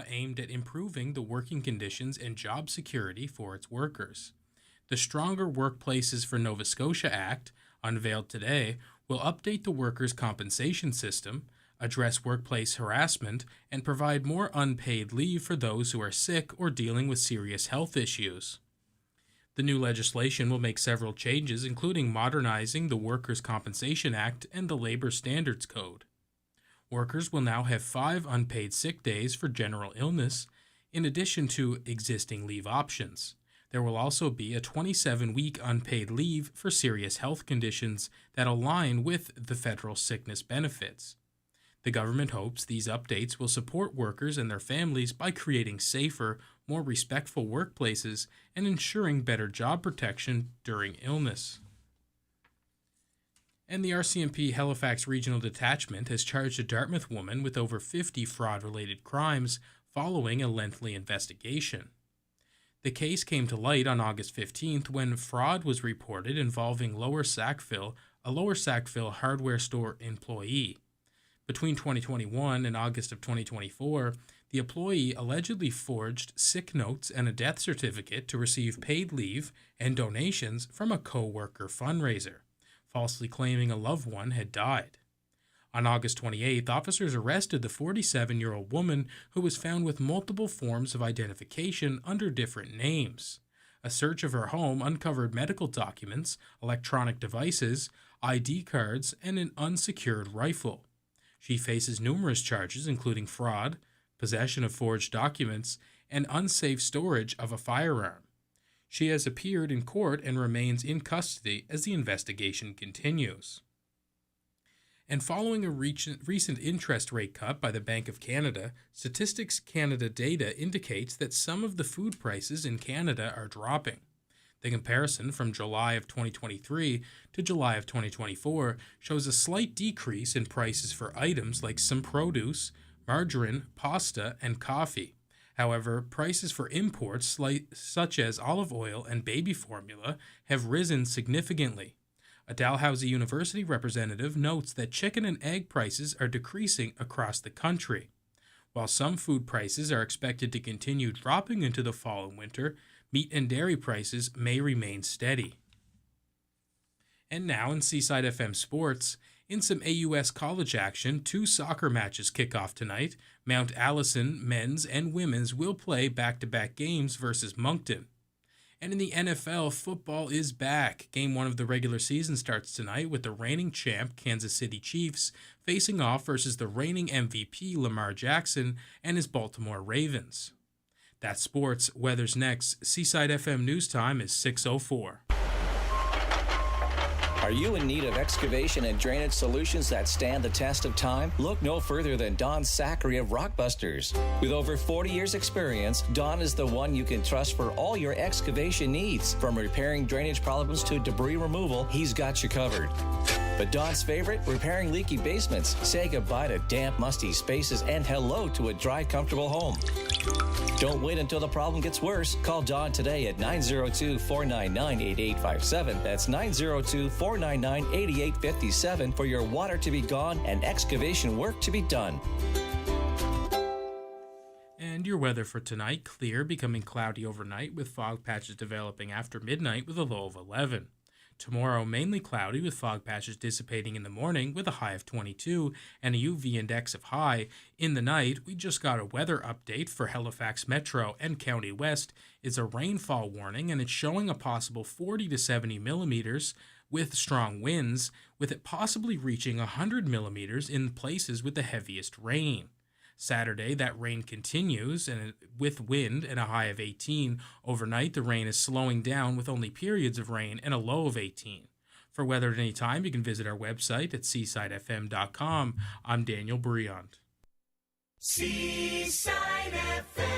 aimed at improving the working conditions and job security for its workers. The Stronger Workplaces for Nova Scotia Act, unveiled today, will update the workers' compensation system, address workplace harassment, and provide more unpaid leave for those who are sick or dealing with serious health issues. The new legislation will make several changes, including modernizing the Workers' Compensation Act and the Labor Standards Code. Workers will now have 5 unpaid sick days for general illness, in addition to existing leave options. There will also be a 27-week unpaid leave for serious health conditions that align with the federal sickness benefits. The government hopes these updates will support workers and their families by creating safer, more respectful workplaces and ensuring better job protection during illness. And the RCMP Halifax Regional Detachment has charged a Dartmouth woman with over 50 fraud-related crimes following a lengthy investigation. The case came to light on August 15th when fraud was reported involving a Lower Sackville hardware store employee. Between 2021 and August of 2024, the employee allegedly forged sick notes and a death certificate to receive paid leave and donations from a co-worker fundraiser, falsely claiming a loved one had died. On August 28th, officers arrested the 47-year-old woman who was found with multiple forms of identification under different names. A search of her home uncovered medical documents, electronic devices, ID cards, and an unsecured rifle. She faces numerous charges, including fraud, possession of forged documents, and unsafe storage of a firearm. She has appeared in court and remains in custody as the investigation continues. And following a recent interest rate cut by the Bank of Canada, Statistics Canada data indicates that some of the food prices in Canada are dropping. The comparison from July of 2023 to July of 2024 shows a slight decrease in prices for items like some produce, margarine, pasta, and coffee. However, prices for imports such as olive oil and baby formula have risen significantly. A Dalhousie University representative notes that chicken and egg prices are decreasing across the country. While some food prices are expected to continue dropping into the fall and winter, meat and dairy prices may remain steady. And now in Seaside FM Sports, in some AUS college action, 2 soccer matches kick off tonight. Mount Allison men's and women's will play back-to-back games versus Moncton. And in the NFL, football is back. Game 1 of the regular season starts tonight with the reigning champ Kansas City Chiefs facing off versus the reigning MVP Lamar Jackson and his Baltimore Ravens. That's sports. Weather's next. Seaside FM News Time is 6:04. Are you in need of excavation and drainage solutions that stand the test of time? Look no further than Don Zachary of Rockbusters. With over 40 years experience, Don is the one you can trust for all your excavation needs. From repairing drainage problems to debris removal, he's got you covered. But Don's favorite? Repairing leaky basements. Say goodbye to damp, musty spaces and hello to a dry, comfortable home. Don't wait until the problem gets worse. Call Don today at 902-499-8857. That's 902-499-8857 for your water to be gone and excavation work to be done. And your weather for tonight, clear, becoming cloudy overnight with fog patches developing after midnight with a low of 11. Tomorrow, mainly cloudy with fog patches dissipating in the morning with a high of 22 and a UV index of high. In the night, we just got a weather update for Halifax Metro and County West. It's a rainfall warning and it's showing a possible 40 to 70 millimeters with strong winds, with it possibly reaching 100 millimeters in places with the heaviest rain. Saturday, that rain continues and with wind and a high of 18. Overnight, the rain is slowing down with only periods of rain and a low of 18. For weather at any time, you can visit our website at seasidefm.com. I'm Daniel Briand. Seaside FM.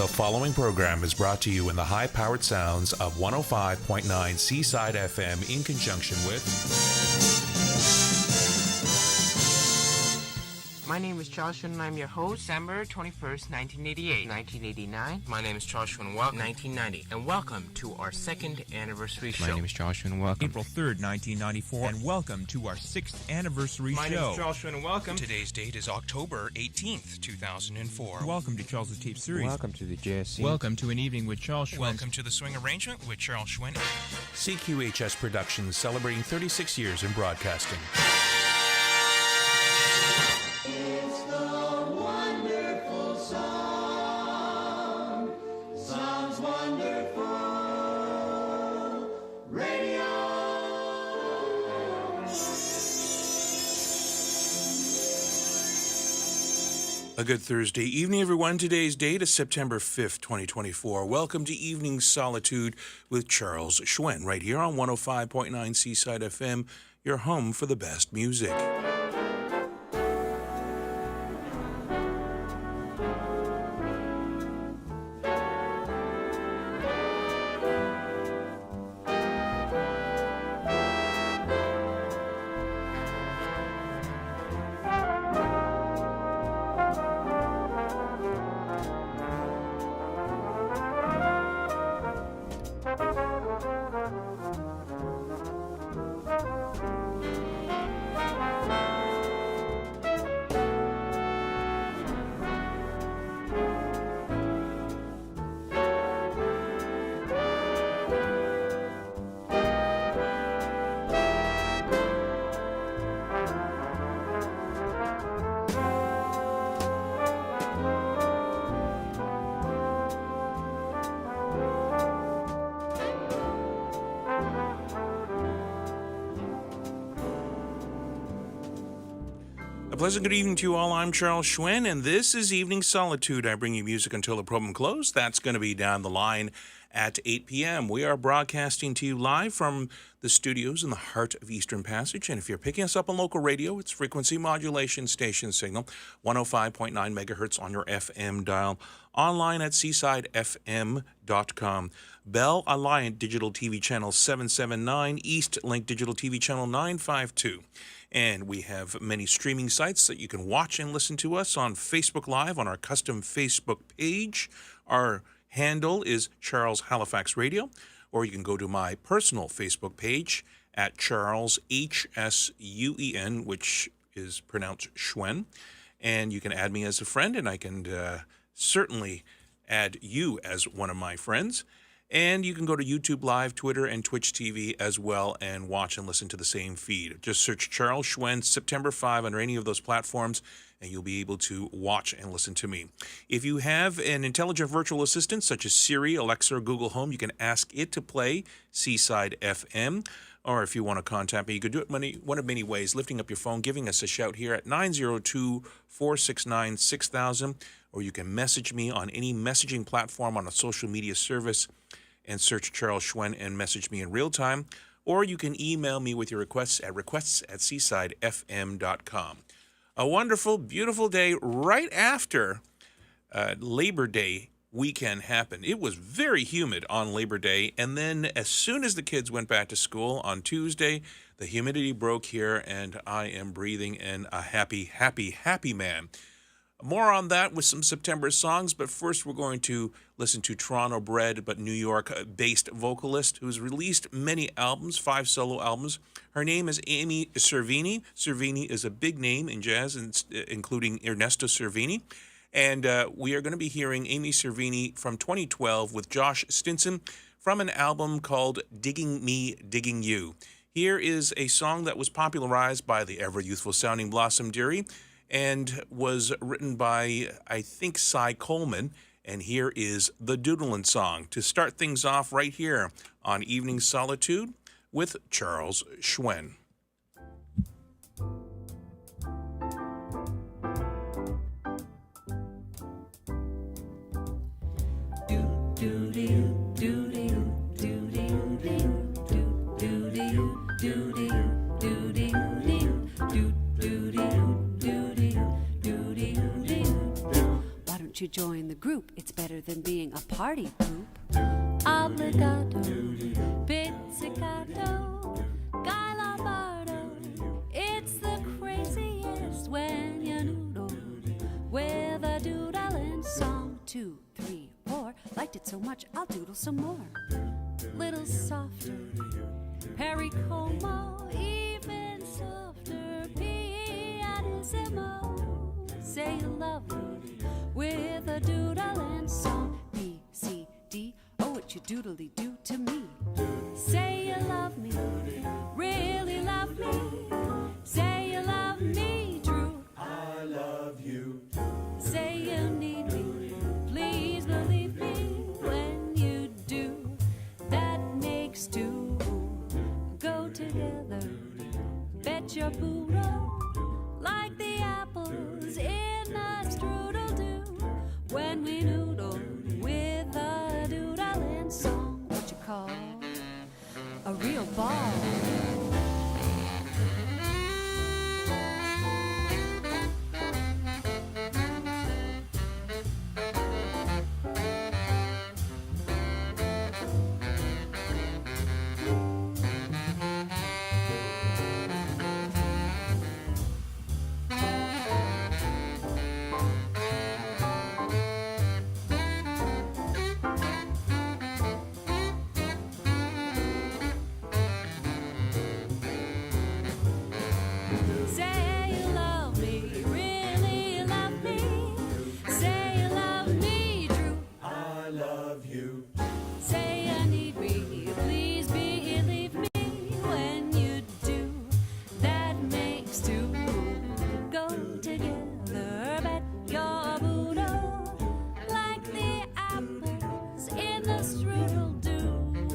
The following program is brought to you in the high-powered sounds of 105.9 Seaside FM in conjunction with... My name is Charles Hsuen and I'm your host. December 21st, 1988. 1989. My name is Charles Hsuen. Welcome. 1990. And welcome to our second anniversary show. My name is Charles Hsuen. Welcome. April 3rd, 1994. And welcome to our 6th anniversary show. My name is Charles Hsuen and welcome. Today's date is October 18th, 2004. Welcome to Charles' Tape Series. Welcome to the JSC. Welcome to An Evening with Charles Hsuen. Welcome to the Swing Arrangement with Charles Hsuen. CQHS Productions celebrating 36 years in broadcasting. It's the wonderful song. Sounds wonderful. Radio. A good Thursday evening, everyone. Today's date is September 5th, 2024. Welcome to Evening Solitude with Charles Hsuen, right here on 105.9 Seaside FM, your home for the best music. A pleasant good evening to you all. I'm Charles Hsuen, and this is Evening Solitude. I bring you music until the program closes. That's going to be down the line at 8 p.m. We are broadcasting to you live from the studios in the heart of Eastern Passage. And if you're picking us up on local radio, it's frequency modulation station signal, 105.9 megahertz on your FM dial. Online at seasidefm.com. Bell Alliant Digital TV Channel 779, East Link Digital TV Channel 952. And we have many streaming sites that you can watch and listen to us on Facebook Live on our custom Facebook page. Our handle is Charles Halifax Radio, or you can go to my personal Facebook page at Charles Hsuen, which is pronounced Hsuen, and you can add me as a friend, and I can certainly add you as one of my friends. And you can go to YouTube Live, Twitter, and Twitch TV as well and watch and listen to the same feed. Just search Charles Hsuen September 5 under any of those platforms, and you'll be able to watch and listen to me. If you have an intelligent virtual assistant such as Siri, Alexa, or Google Home, you can ask it to play Seaside FM. Or if you want to contact me, you can do it one of many ways, lifting up your phone, giving us a shout here at 902-469-6000, or you can message me on any messaging platform on a social media service and search Charles Hsuen and message me in real time, or you can email me with your requests at requests@seasidefm.com. A wonderful, beautiful day right after Labor Day weekend happened. It was very humid on Labor Day, and then as soon as the kids went back to school on Tuesday, the humidity broke here, and I am breathing in a happy, happy, happy man. More on that with some September songs, but first we're going to listen to Toronto-bred but New York-based vocalist who's released many albums, 5 solo albums. Her name is Amy Cervini. Cervini is a big name in jazz, including Ernesto Cervini. And we are going to be hearing Amy Cervini from 2012 with Josh Stinson from an album called Digging Me, Digging You. Here is a song that was popularized by the ever-youthful sounding Blossom Dearie and was written by, I think, Cy Coleman. And here is the Doodlin' Song to start things off right here on Evening Solitude with Charles Hsuen. you join the group? It's better than being a party poop. Obligato, pizzicato, Guy Lombardo. It's the craziest when you noodle with a doodling song. 2, 3, 4. Liked it so much, I'll doodle some more. Little softer, Perry Como, even softer, pianissimo. Say you love me with a doodling song. B, C, D, oh, what you doodly do to me. Say you love me, really love me. Say you love me, Drew. I love you. Say you need me, please believe me. When you do, that makes two go together. Bet your poodle like the apples in a strudel do. When we noodle with a doodling song. What you call a real ball. Say you love me, really love me. Say you love me, Drew. I love you. Say you need me, please believe me. When you do, that makes two go together. Bet your Buddha like the apples in the strudel do.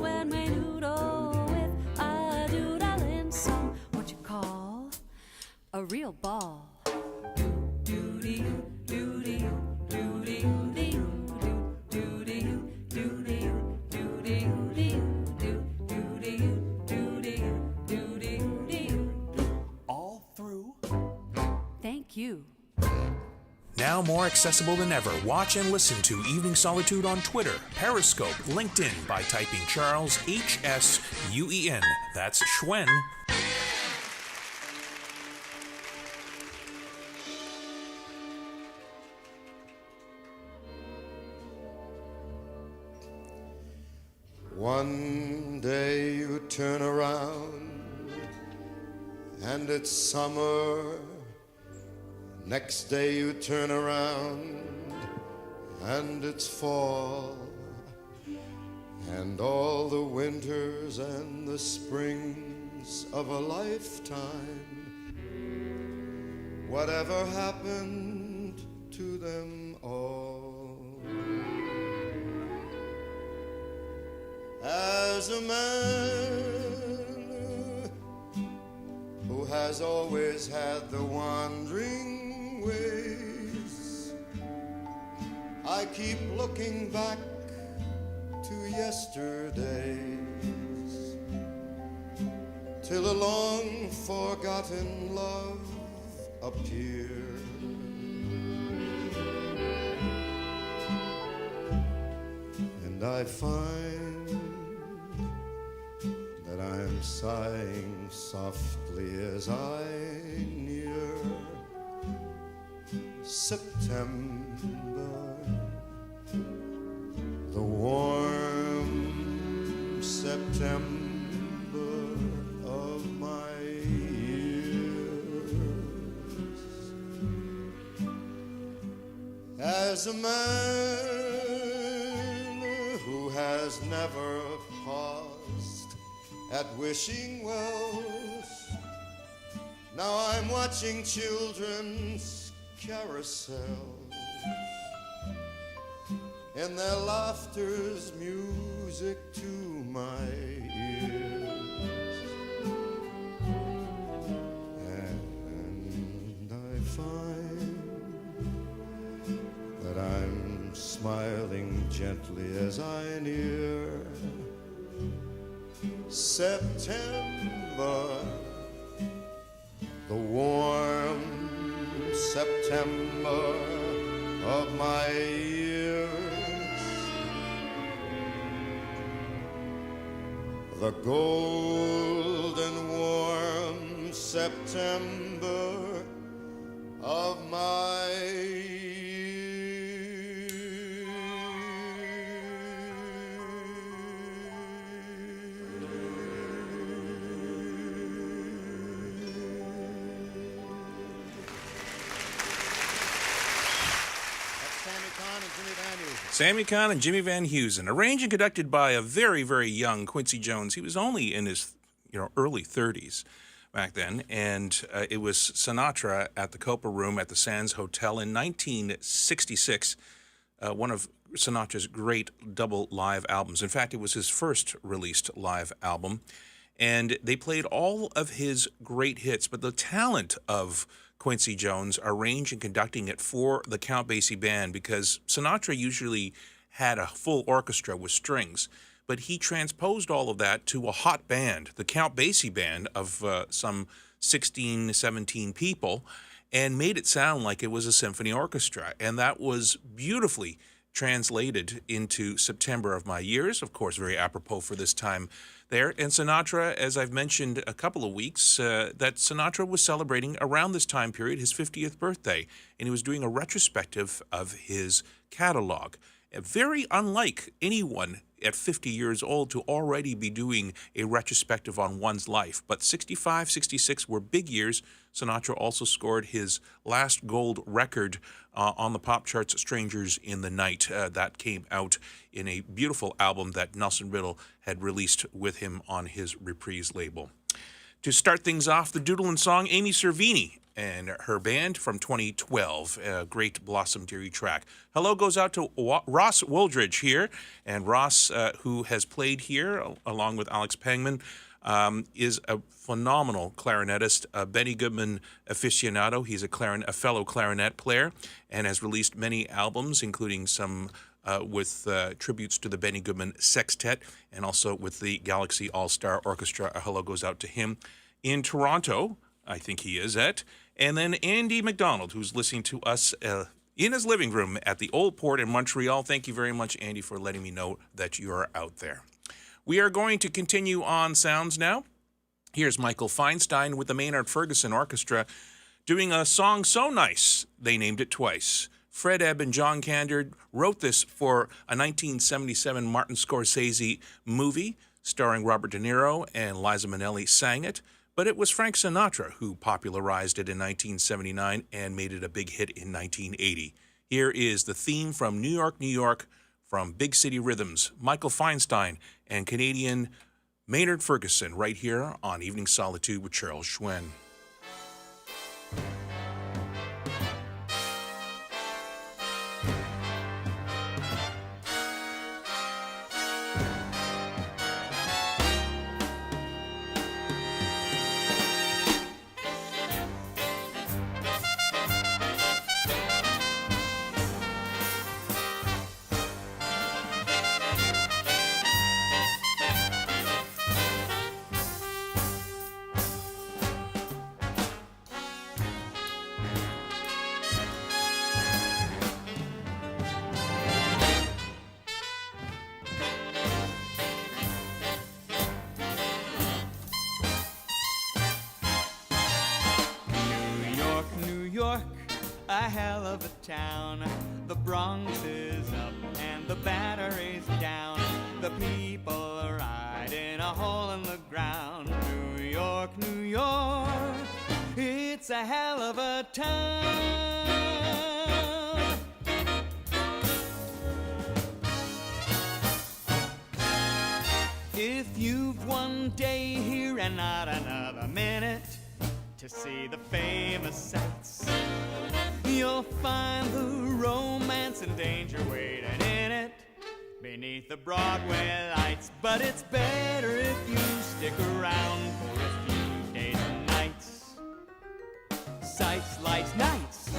When we noodle with a doodling song. What you call a real ball. Doody, doody, doody, doody, doody, doody, doody, doody, doody, doody, doody. All through. Thank you. Now more accessible than ever, watch and listen to Evening Solitude on Twitter, Periscope, LinkedIn by typing Charles Hsuen. That's Hsuen. One day you turn around and it's summer. Next day you turn around and it's fall. And all the winters and the springs of a lifetime, whatever happened to them all? As a man who has always had the wandering ways, I keep looking back to yesterdays, till a long forgotten love appeared. And I find that I'm sighing softly as I near September, the warm September of my years. As a man who has never paused at wishing wells, now I'm watching children's carousels, and their laughter's music to my ears. And I find that I'm smiling gently as I near September, the warm September of my years. The golden warm September of my Sammy Kahn and Jimmy Van Heusen, arranged and conducted by a very, very young Quincy Jones. He was only in his early 30s back then, and it was Sinatra at the Copa Room at the Sands Hotel in 1966, one of Sinatra's great double live albums. In fact, it was his first released live album, and they played all of his great hits, but the talent of Quincy Jones arranged and conducting it for the Count Basie Band, because Sinatra usually had a full orchestra with strings, but he transposed all of that to a hot band, the Count Basie Band of some 16, 17 people, and made it sound like it was a symphony orchestra. And that was beautifully translated into September of My Years, of course, very apropos for this time there. And Sinatra, as I've mentioned a couple of weeks, that Sinatra was celebrating around this time period his 50th birthday, and he was doing a retrospective of his catalog. Very unlike anyone at 50 years old to already be doing a retrospective on one's life. But 65, 66 were big years. Sinatra also scored his last gold record on the pop charts, Strangers in the Night. That came out in a beautiful album that Nelson Riddle had released with him on his Reprise label. To start things off, the Doodlin' Song, Amy Cervini and her band from 2012, a great Blossom Dearie track. Hello goes out to Ross Wooldridge here, and Ross, who has played here along with Alex Pangman, is a phenomenal clarinetist, a Benny Goodman aficionado. He's a fellow clarinet player and has released many albums, including some with tributes to the Benny Goodman Sextet and also with the Galaxy All-Star Orchestra. A hello goes out to him. In Toronto, I think he is at. And then Andy McDonald, who's listening to us in his living room at the Old Port in Montreal. Thank you very much, Andy, for letting me know that you are out there. We are going to continue on sounds now. Here's Michael Feinstein with the Maynard Ferguson Orchestra doing a song so nice they named it twice. Fred Ebb and John Kander wrote this for a 1977 Martin Scorsese movie starring Robert De Niro, and Liza Minnelli sang it. But it was Frank Sinatra who popularized it in 1979 and made it a big hit in 1980. Here is the theme from New York, New York, from Big City Rhythms, Michael Feinstein and Canadian Maynard Ferguson, right here on Evening Solitude with Charles Hsuen. A hell of a town. The Bronx is up and the Battery's down. The people are riding a hole in the ground. New York, New York, it's a hell of a town. If you've one day here and not another minute to see the famous sights, you'll find the romance and danger waiting in it beneath the Broadway lights. But it's better if you stick around for a few days and nights. Sights, lights, nights.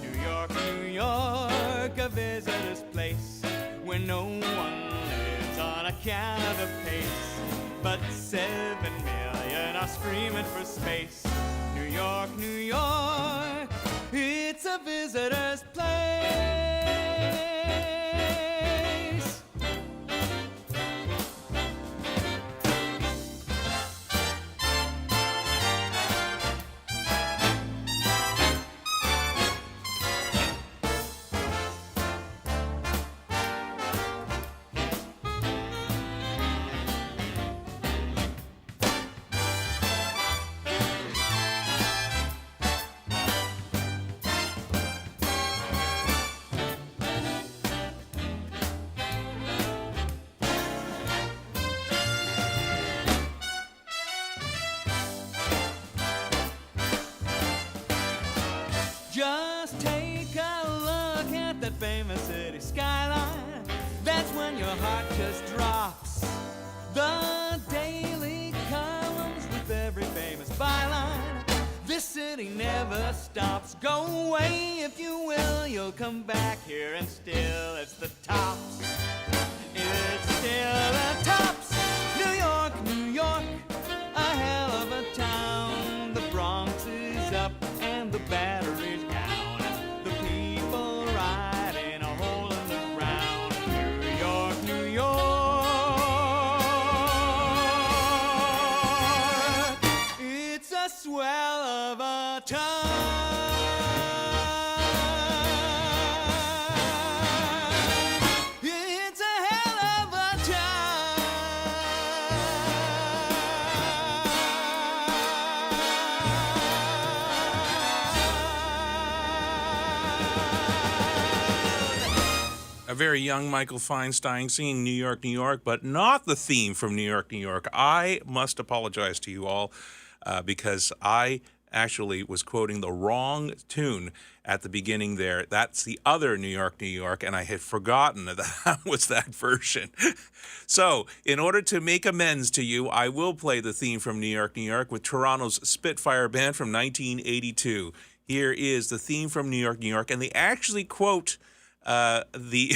New York, New York, a visitor's place where no one lives on account of the pace. But 7 million are screaming for space. New York, New York, it's a visitor's place. drops. The daily columns with every famous byline. This city never stops. Go away if you will. You'll come back here and still it's the tops. It's still the tops. New York, New York, a hell of a town. The Bronx is up and the Battery's down. The people riding a hole in the ground. New York, New York, it's a swell of a town. It's a hell of a A very young Michael Feinstein singing New York, New York, but not the theme from New York, New York. I must apologize to you all because I actually was quoting the wrong tune at the beginning there. That's the other New York, New York, and I had forgotten that was that version. So, in order to make amends to you, I will play the theme from New York, New York with Toronto's Spitfire Band from 1982. Here is the theme from New York, New York, and they actually quote the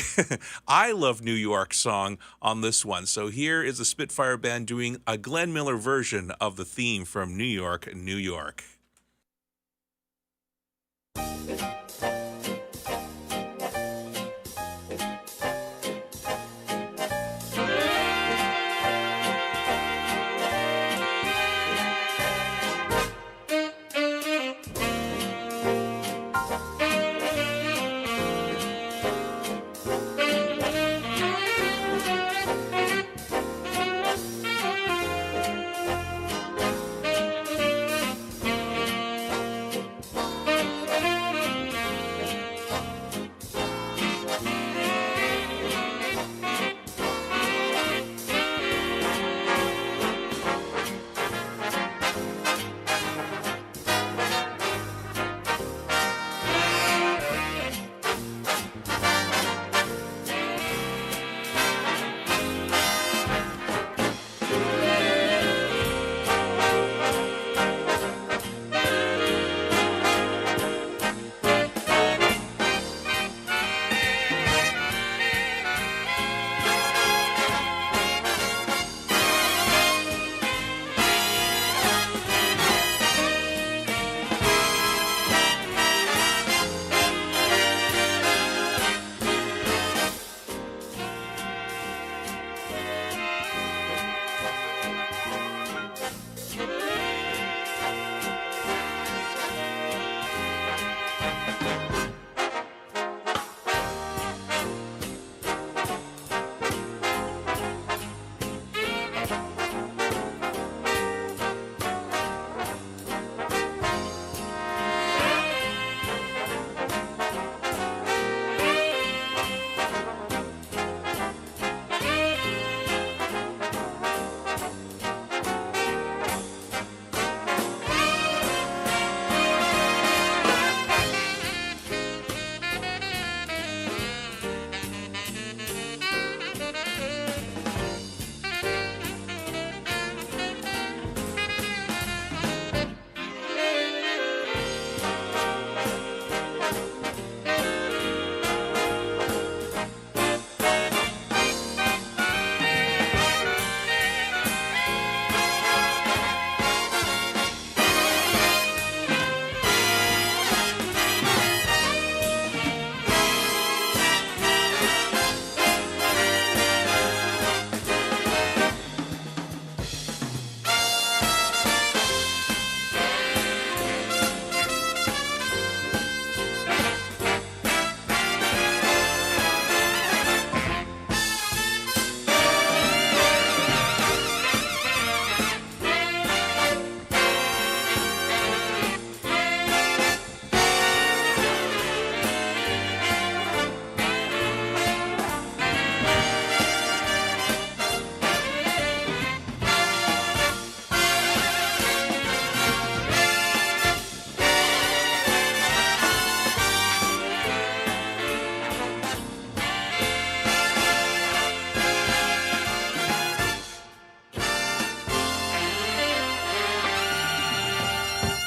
I Love New York song on this one. So here is the Spitfire Band doing a Glenn Miller version of the theme from New York, New York.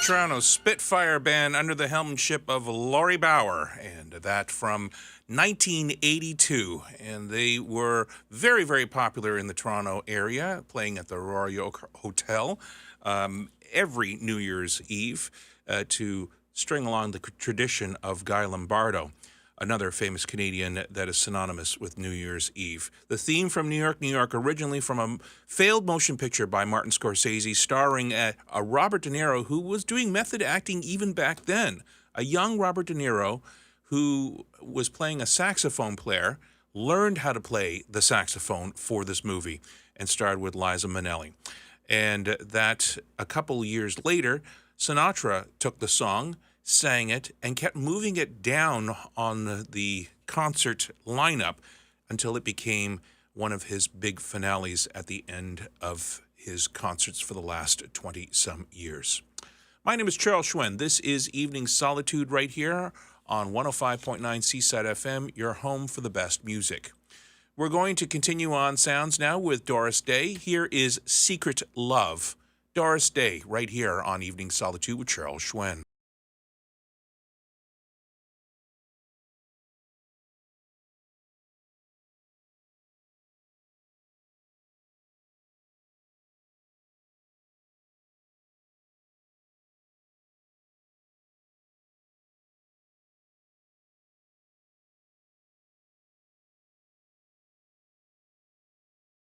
Toronto Spitfire Band under the helmship of Laurie Bauer, and that from 1982. And they were very, very popular in the Toronto area, playing at the Royal Hotel every New Year's Eve to string along the tradition of Guy Lombardo, another famous Canadian that is synonymous with New Year's Eve. The theme from New York, New York, originally from a failed motion picture by Martin Scorsese, starring a Robert De Niro who was doing method acting even back then. A young Robert De Niro who was playing a saxophone player, learned how to play the saxophone for this movie and starred with Liza Minnelli. And that a couple years later, Sinatra took the song, sang it, and kept moving it down on the concert lineup until it became one of his big finales at the end of his concerts for the last 20-some years. My name is Charles Hsuen. This is Evening Solitude right here on 105.9 Seaside FM, your home for the best music. We're going to continue on sounds now with Doris Day. Here is Secret Love. Doris Day right here on Evening Solitude with Charles Hsuen.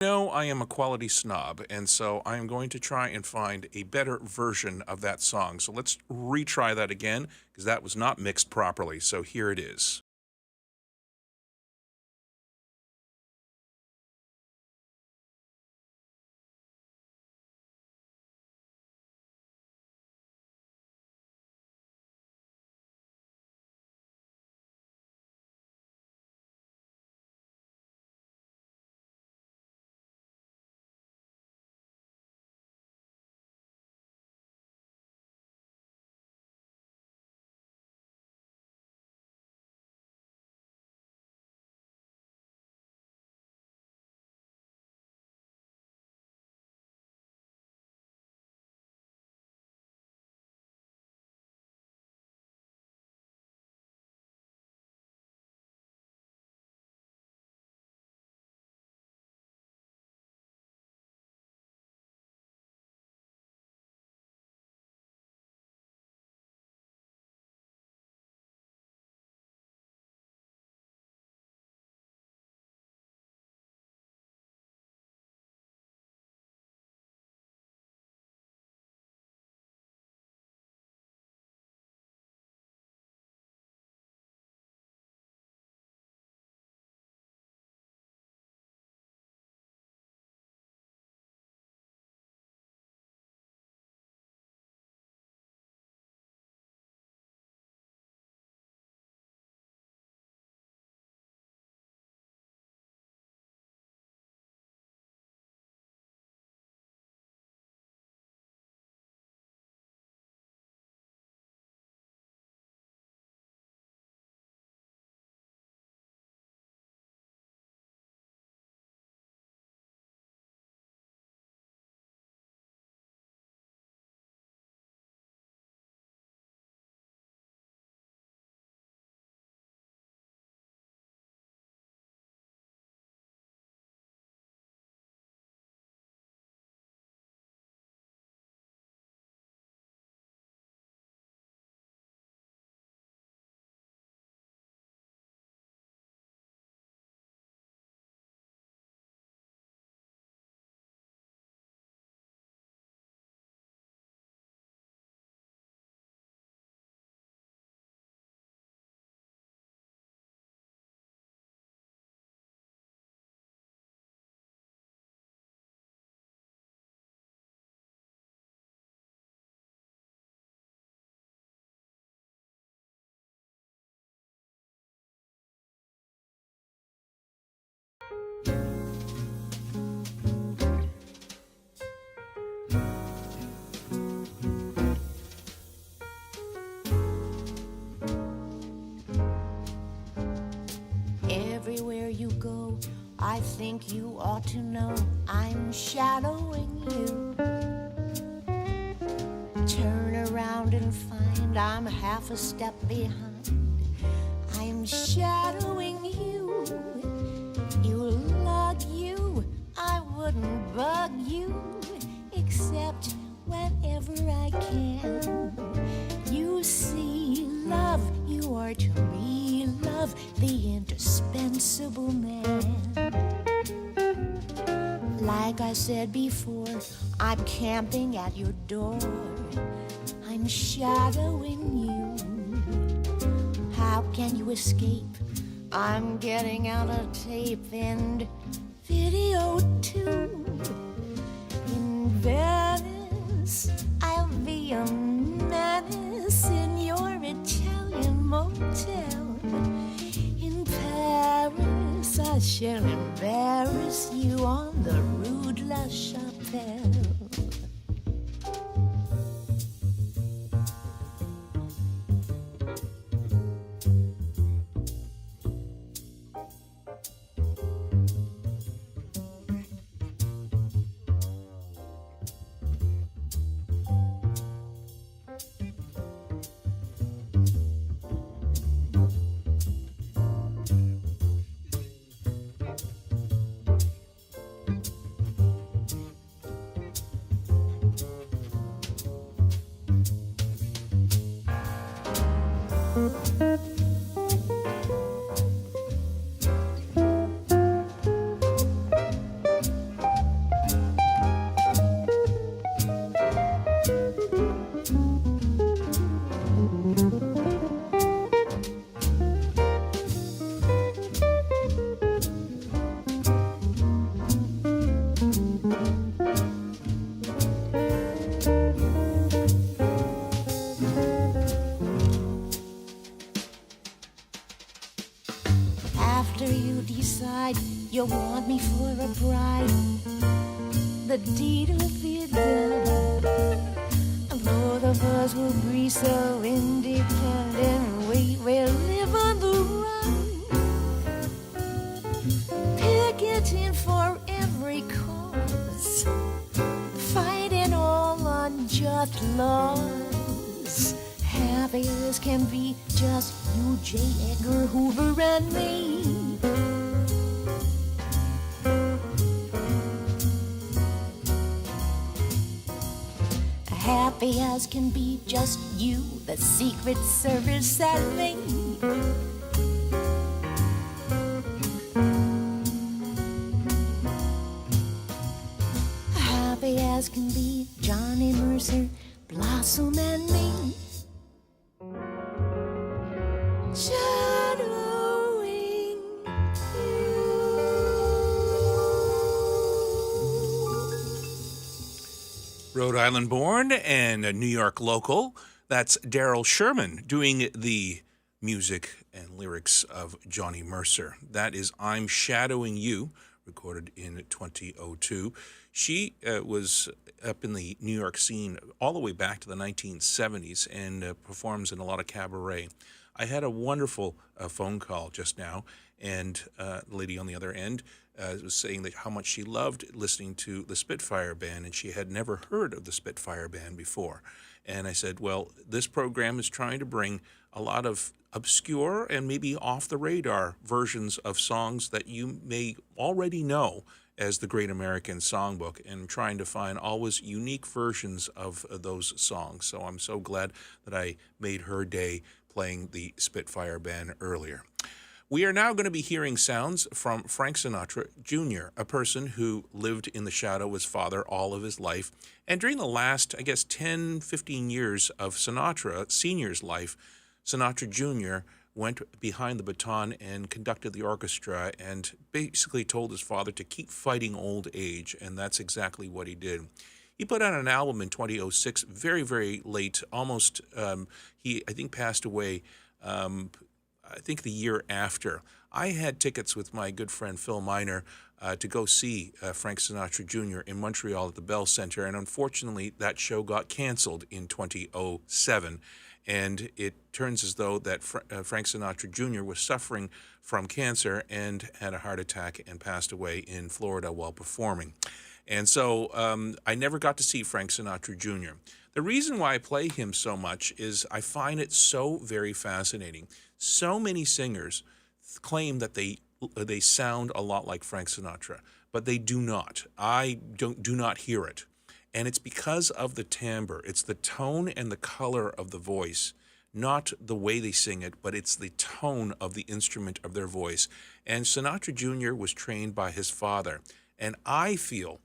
No, I am a quality snob, and so I am going to try and find a better version of that song. So let's retry that again, because that was not mixed properly. So here it is. Everywhere you go, I think you ought to know I'm shadowing you. Turn around find I'm half a step behind. I'm shadowing you. You lug you. I wouldn't bug you except whenever I can. You see, love, you are to me, love, the indispensable man. Like I said before, I'm camping at your door. I'm shadowing you. How can you escape? I'm getting out a tape and video too. In Venice, I'll be a menace in your Italian motel. In Paris, I shall embarrass you on the Rue de la Chapelle. You want me for a bride, the deed will be done. Both of us will be so independent, we will live on the run, picketing for every cause, fighting all unjust laws. Happy as can be, just you, J. Edgar Hoover, and me. Happy as can be, just you, the Secret Service, and me. Happy as can be, Johnny Mercer, Blossom, and me. Shadowing Rhode Island born and a New York local. That's Daryl Sherman doing the music and lyrics of Johnny Mercer. That is I'm Shadowing You, recorded in 2002. She was up in the New York scene all the way back to the 1970s and performs in a lot of cabaret. I had a wonderful phone call just now, and the lady on the other end was saying that how much she loved listening to the Spitfire Band, and she had never heard of the Spitfire Band before. And I said, well, this program is trying to bring a lot of obscure and maybe off-the-radar versions of songs that you may already know as the Great American Songbook, and trying to find always unique versions of those songs. So I'm so glad that I made her day playing the Spitfire Band earlier. We are now going to be hearing sounds from Frank Sinatra Jr., a person who lived in the shadow of his father all of his life. And during the last, 10, 15 years of Sinatra Sr.'s life, Sinatra Jr. went behind the baton and conducted the orchestra and basically told his father to keep fighting old age, and that's exactly what he did. He put out an album in 2006, very, very late, almost, he, I think, passed away the year after. I had tickets with my good friend Phil Miner to go see Frank Sinatra Jr. in Montreal at the Bell Centre, and unfortunately that show got canceled in 2007. And it turns as though that Frank Sinatra Jr. was suffering from cancer and had a heart attack and passed away in Florida while performing. And so I never got to see Frank Sinatra Jr. The reason why I play him so much is I find it so very fascinating. So many singers claim that they sound a lot like Frank Sinatra, but they do not. I do not hear it. And it's because of the timbre. It's the tone and the color of the voice, not the way they sing it, but it's the tone of the instrument of their voice. And Sinatra Jr. was trained by his father. And I feel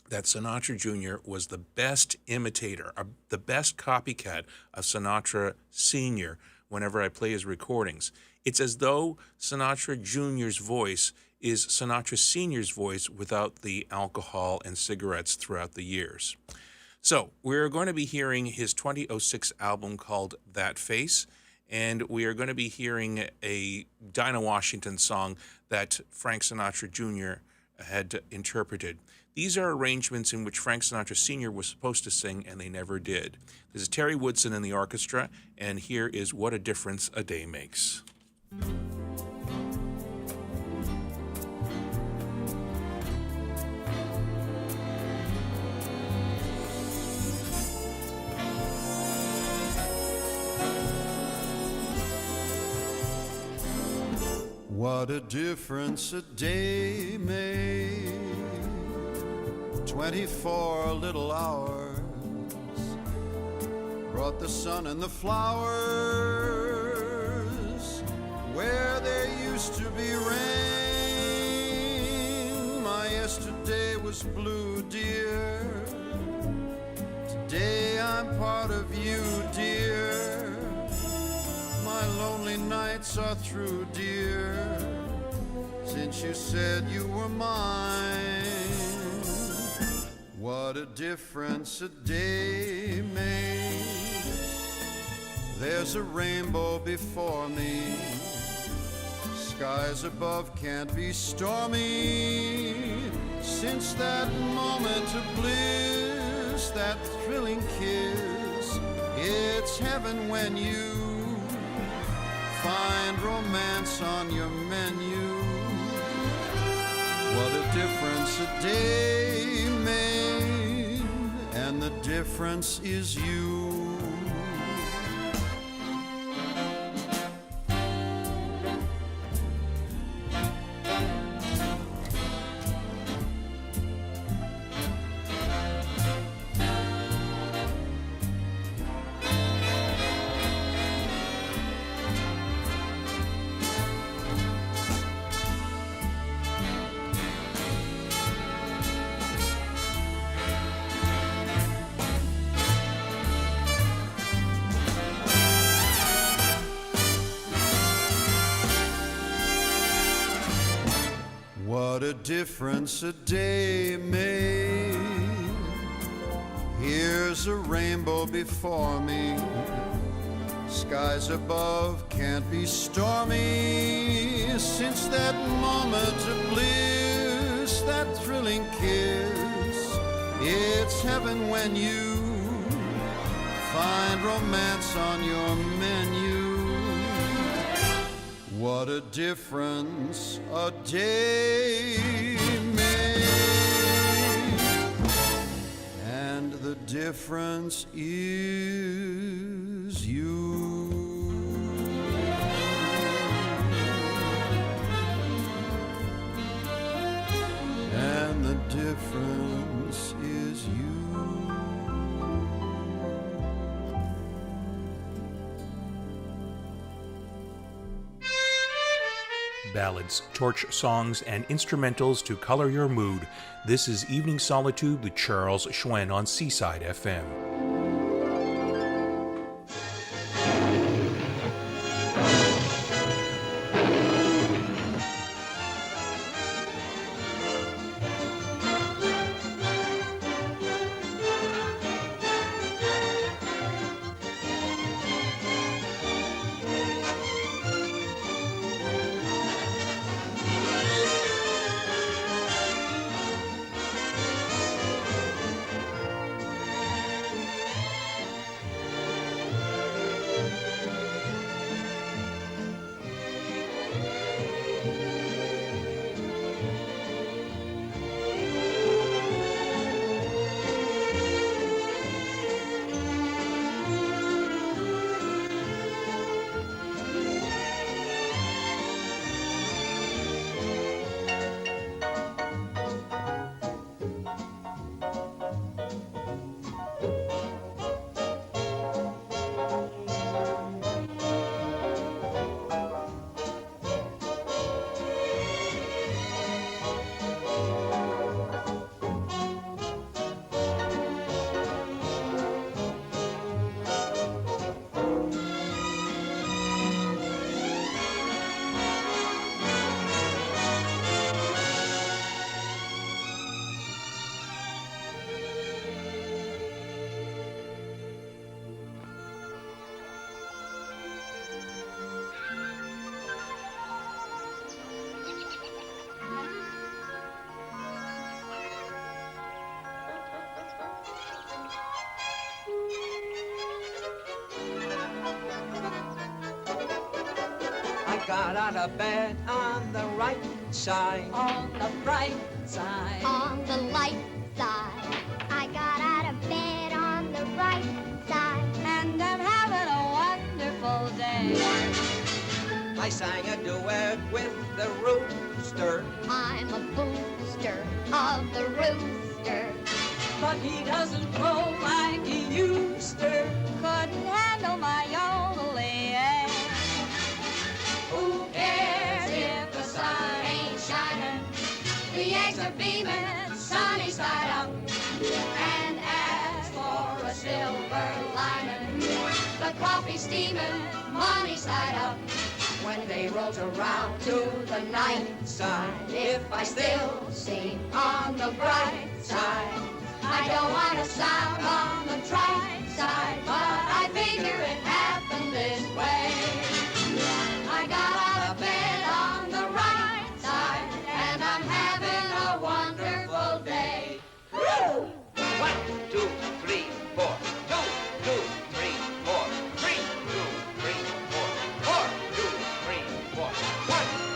that Sinatra Jr. was the best imitator, the best copycat of Sinatra Sr. whenever I play his recordings. It's as though Sinatra Jr.'s voice is Sinatra Sr.'s voice without the alcohol and cigarettes throughout the years. So we're going to be hearing his 2006 album called That Face, and we are going to be hearing a Dinah Washington song that Frank Sinatra Jr. had interpreted. These are arrangements in which Frank Sinatra Sr. was supposed to sing, and they never did. This is Terry Woodson in the orchestra, and here is What a Difference a Day Makes. What a difference a day made, 24 little hours brought the sun and the flowers where there used to be rain. My yesterday was blue, dear. Today I'm part of you, dear. My lonely nights are through, dear, since you said you were mine. What a difference a day makes. There's a rainbow before me. Skies above can't be stormy. Since that moment of bliss, that thrilling kiss, it's heaven when you find romance on your menu. What a difference a day made, and the difference is you. What a difference a day made. Here's a rainbow before me. Skies above can't be stormy. Since that moment of bliss, that thrilling kiss, it's heaven when you find romance on your menu. What a difference a day made, and the difference is you. And the difference is you. Ballads, torch songs, and instrumentals to color your mood. This is Evening Solitude with Charles Hsuen on Seaside FM. got out of bed on the right side. On the bright side. On the light side. I got out of bed on the right side. And I'm having a wonderful day. I sang a duet with the rooster. I'm a booster of the rooster. But he doesn't crow like he used to. Couldn't handle my yodeling. Who cares if the sun ain't shining? The eggs are beaming, sunny side up. And as for a silver lining, the coffee steaming, money side up. When they rolls around to the night side, If I still seem on the bright side, I don't want to sound on the trite side, but I figure it happened this way. I got out of bed on the right side, and I'm having a wonderful day. Woo! 1, 2, 3, 4. 2, 2, 3, 4. 3, 2, 3, 4. 4, 2, 3, 4. 1,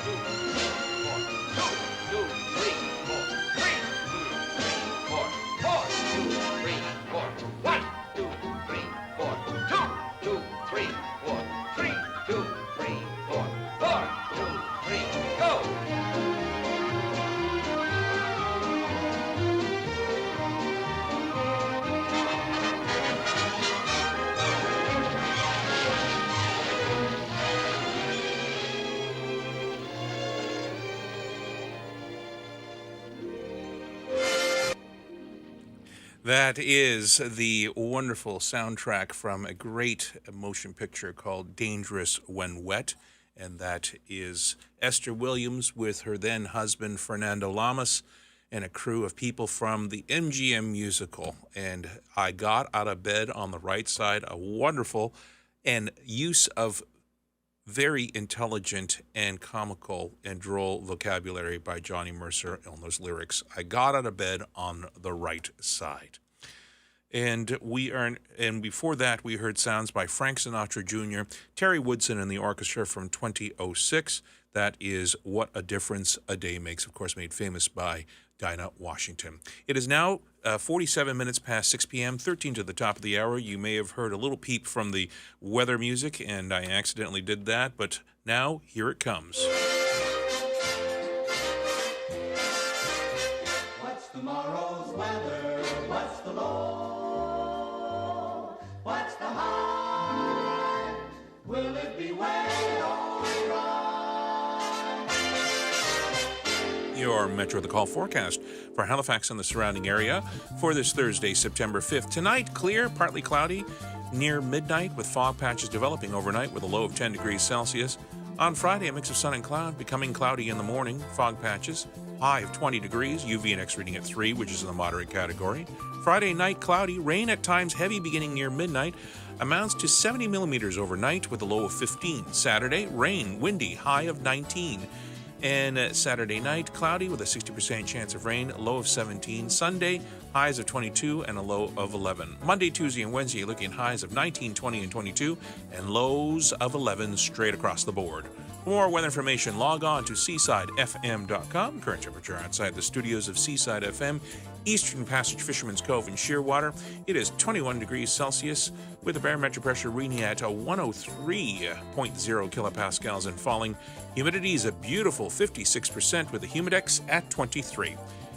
2, 3, 4. 2, 2, 3, 4. 3, 2, 3, 4. 4, 2, 3, 4. 1, 2, 3, 4. 2, 2, 3, 4. 3, 2, 3, 4. 4, 2, 3, go! That is the wonderful soundtrack from a great motion picture called Dangerous When Wet. And that is Esther Williams with her then husband Fernando Lamas and a crew of people from the MGM musical. And I got out of bed on the right side, a wonderful and use of very intelligent and comical and droll vocabulary by Johnny Mercer on those lyrics. I got out of bed on the right side. And before that, we heard sounds by Frank Sinatra Jr., Terry Woodson and the orchestra from 2006. That is What a Difference a Day Makes, of course, made famous by Dinah Washington. It is now 47 minutes past 6 p.m., 13 to the top of the hour. You may have heard a little peep from the weather music, and I accidentally did that, but now here it comes. What's tomorrow's weather? What's the low? What's the high? Will it be wet or dry? Your Metro the Call forecast for Halifax and the surrounding area for this Thursday, September 5th. Tonight, clear, partly cloudy, near midnight with fog patches developing overnight with a low of 10 degrees Celsius. On Friday, a mix of sun and cloud, becoming cloudy in the morning, fog patches, high of 20 degrees, UV index reading at 3, which is in the moderate category. Friday night, cloudy, rain at times heavy beginning near midnight, amounts to 70 millimeters overnight with a low of 15. Saturday, rain, windy, high of 19. And Saturday night, cloudy with a 60% chance of rain, low of 17. Sunday, highs of 22 and a low of 11. Monday, Tuesday, and Wednesday looking highs of 19, 20, and 22, and lows of 11 straight across the board. For more weather information, log on to seasidefm.com. Current temperature outside the studios of Seaside FM, Eastern Passage, Fisherman's Cove, and Shearwater. It is 21 degrees Celsius with the barometric pressure reading at 103.0 kilopascals and falling. Humidity is a beautiful 56% with the humidex at 23.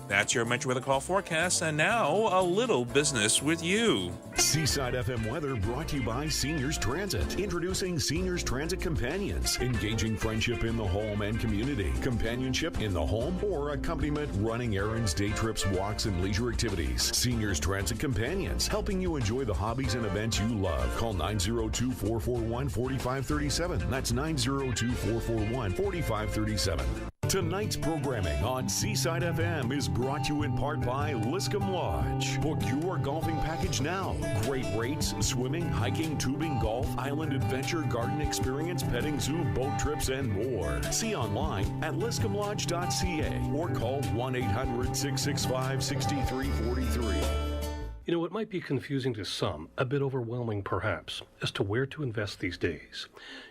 That's your Metro Weather Call forecast, and now a little business with you. Seaside FM weather brought to you by Seniors Transit. Introducing Seniors Transit Companions. Engaging friendship in the home and community. Companionship in the home or accompaniment, running errands, day trips, walks, and leisure activities. Seniors Transit Companions. Helping you enjoy the hobbies and events you love. Call 902-441-4537. That's 902-441-4537. Tonight's programming on Seaside FM is brought to you in part by Liscombe Lodge. Book your golfing package now. Great rates, swimming, hiking, tubing, golf, island adventure, garden experience, petting zoo, boat trips, and more. See online at liscomlodge.ca or call 1-800-665-6343. You know, it might be confusing to some, a bit overwhelming perhaps, as to where to invest these days.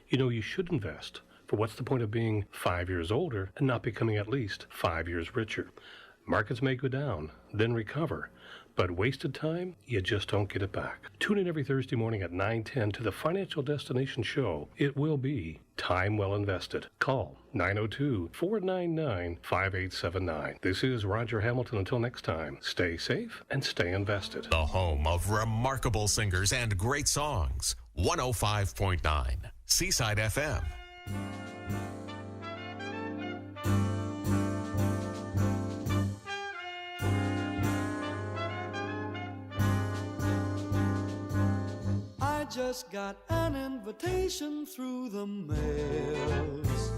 You know, you should invest For what's the point of being 5 years older and not becoming at least 5 years richer? Markets may go down, then recover. But wasted time, you just don't get it back. Tune in every Thursday morning at 9:10 to the Financial Destination Show. It will be time well invested. Call 902-499-5879. This is Roger Hamilton. Until next time, stay safe and stay invested. The home of remarkable singers and great songs. 105.9 Seaside FM. I just got an invitation through the mails.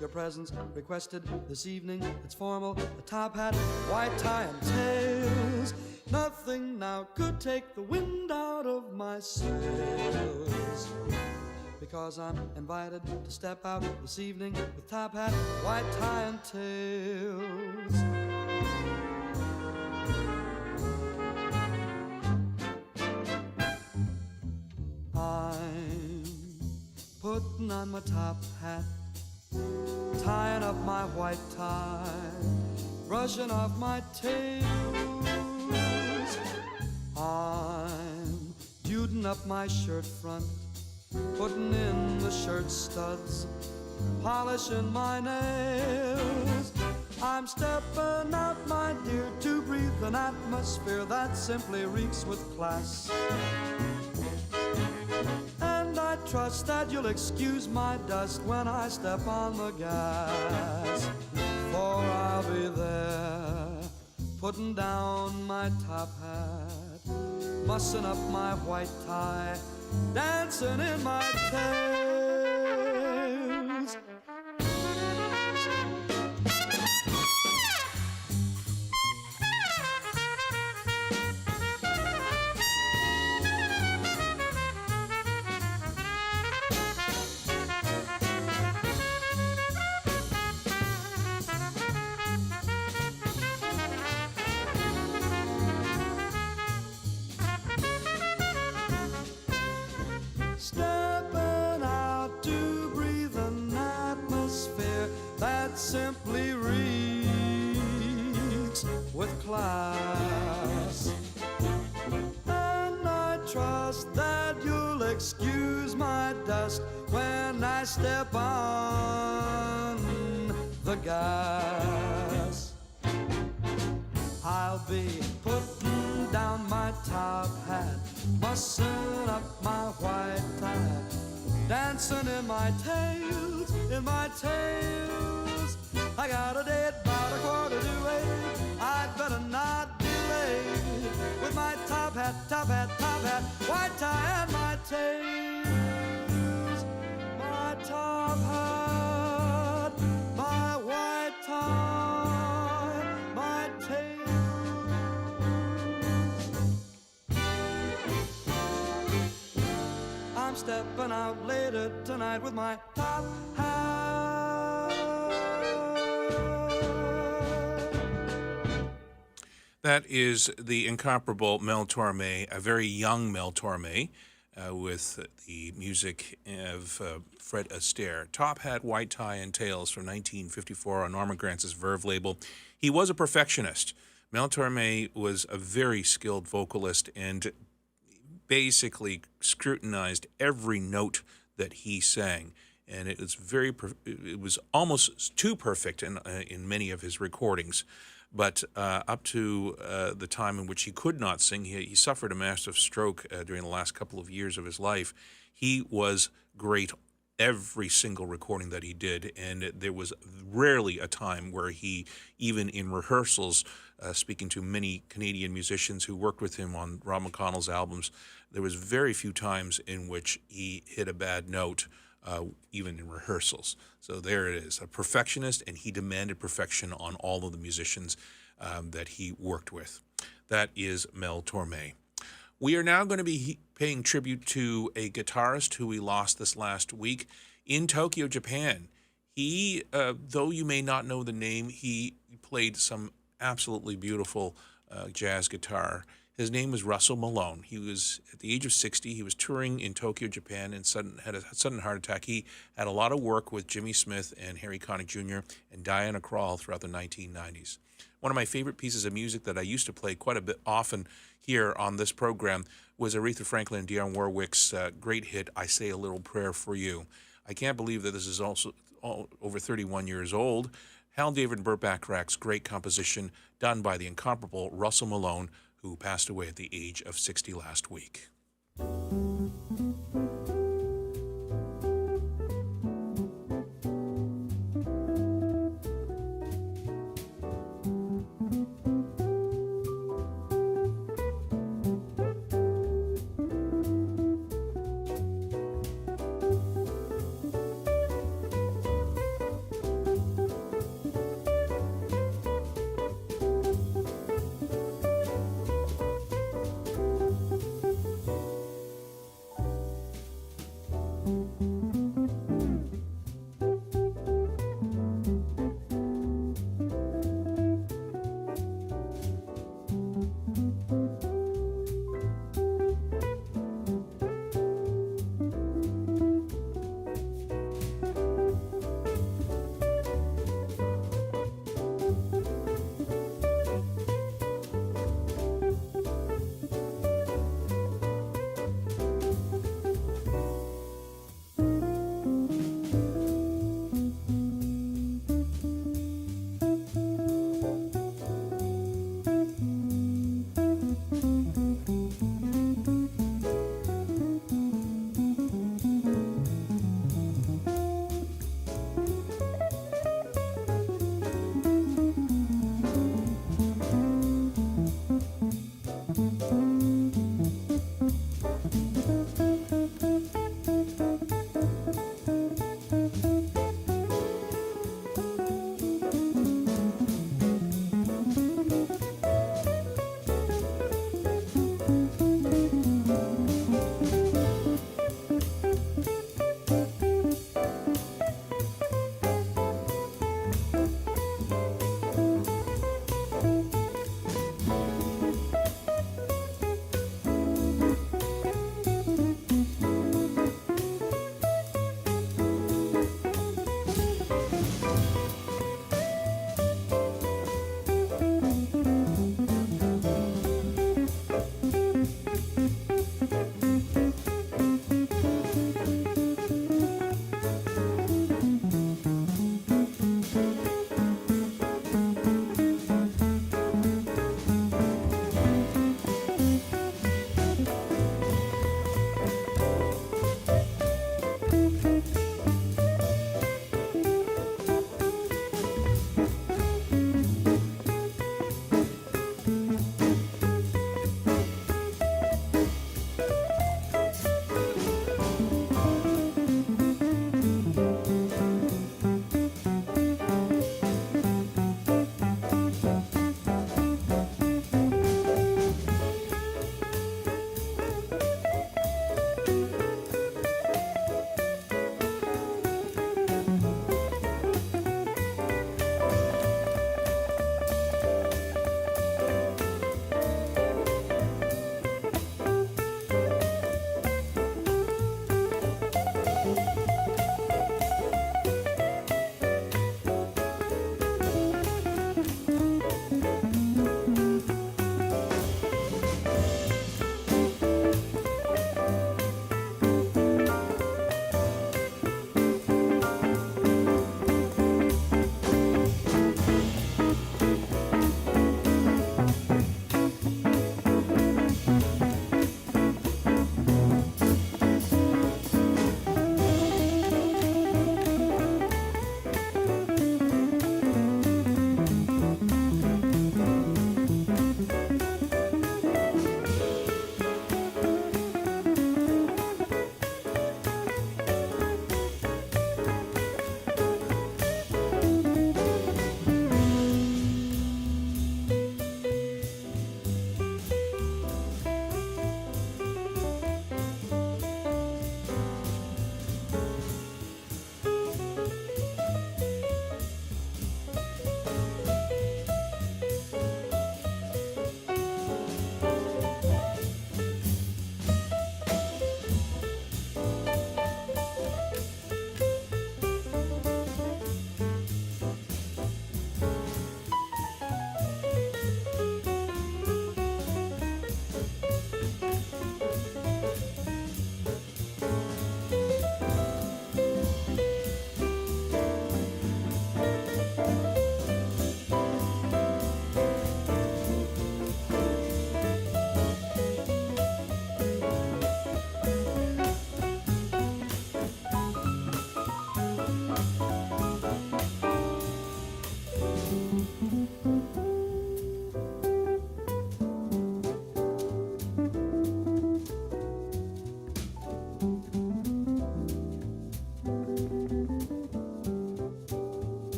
Your presence requested this evening. It's formal, a top hat, white tie and tails. Nothing now could take the wind out of my sails. Because I'm invited to step out this evening with top hat, white tie and tails. I'm putting on my top hat, tying up my white tie, brushing off my tails. I'm duding up my shirt front, putting in the shirt studs, polishing my nails. I'm stepping out, my dear, to breathe an atmosphere that simply reeks with class. And I trust that you'll excuse my dust when I step on the gas. For I'll be there, putting down my top hat, mussing up my white tie, dancing in my tails. Stepping out to breathe an atmosphere that simply reeks with class. And I trust that you'll excuse my dust when I step on the gas. I'll be putting down my top hat, mussing up my white tie, dancing in my tails, in my tails. I got a date about 7:45. I'd better not be late with my top hat, white tie and my tails. My top hat, my white tie, my tails. I'm stepping out later tonight with my top hat. That is the incomparable Mel Torme, a very young Mel Torme, with the music of Fred Astaire. Top Hat, White Tie, and Tails from 1954 on Norman Grantz's Verve label. He was a perfectionist. Mel Torme was a very skilled vocalist and basically scrutinized every note that he sang, and it was it was almost too perfect in many of his recordings. But up to the time in which he could not sing, he suffered a massive stroke during the last couple of years of his life. He was great every single recording that he did, and there was rarely a time where he, even in rehearsals, speaking to many Canadian musicians who worked with him on Rob McConnell's albums, there was very few times in which he hit a bad note, even in rehearsals. So there it is, a perfectionist, and he demanded perfection on all of the musicians that he worked with. That is Mel Torme. We are now going to be paying tribute to a guitarist who we lost this last week in Tokyo, Japan. He, though you may not know the name, he played some absolutely beautiful jazz guitar. His name was Russell Malone. He was, at the age of 60, he was touring in Tokyo, Japan, and had a sudden heart attack. He had a lot of work with Jimmy Smith and Harry Connick Jr. and Diana Krall throughout the 1990s. One of my favorite pieces of music that I used to play quite a bit often here on this program was Aretha Franklin and Dionne Warwick's great hit, I Say a Little Prayer for You. I can't believe that this is also over 31 years old. Hal David and Burt Bacharach's great composition done by the incomparable Russell Malone, who passed away at the age of 60 last week.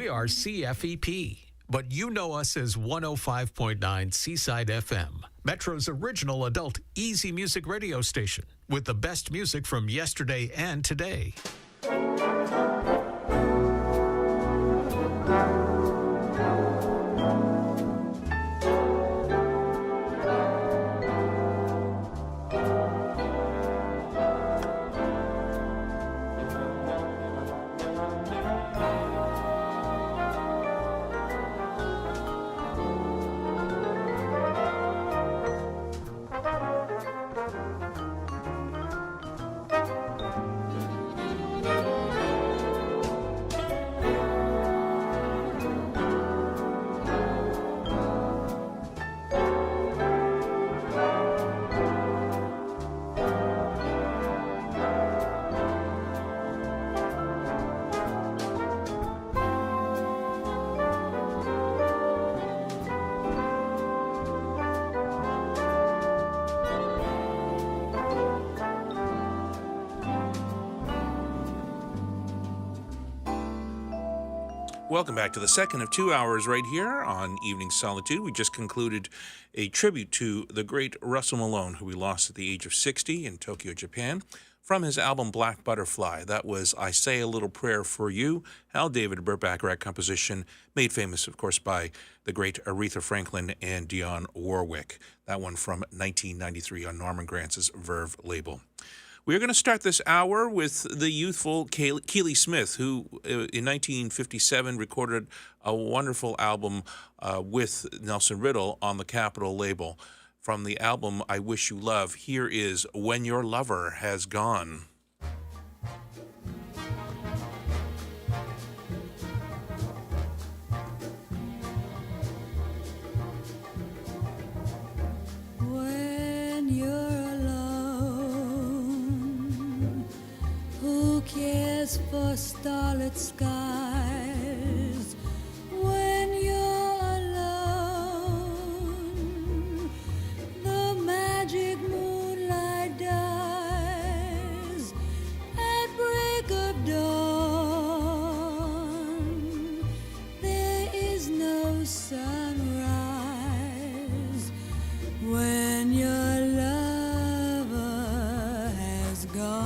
We are CFEP, but you know us as 105.9 Seaside FM, Metro's original adult easy music radio station, with the best music from yesterday and today. Welcome back to the second of 2 hours right here on Evening Solitude. We just concluded a tribute to the great Russell Malone, who we lost at the age of 60 in Tokyo, Japan, from his album Black Butterfly. That was I Say a Little Prayer for You, Hal David, a Burt Bacharach composition, made famous, of course, by the great Aretha Franklin and Dionne Warwick. That one from 1993 on Norman Grantz's Verve label. We're going to start this hour with the youthful Keely Smith, who in 1957 recorded a wonderful album with Nelson Riddle on the Capitol label. From the album I Wish You Love, here is When Your Lover Has Gone. When you're cares for starlit skies when you're alone? The magic moonlight dies at break of dawn. There is no sunrise when your lover has gone.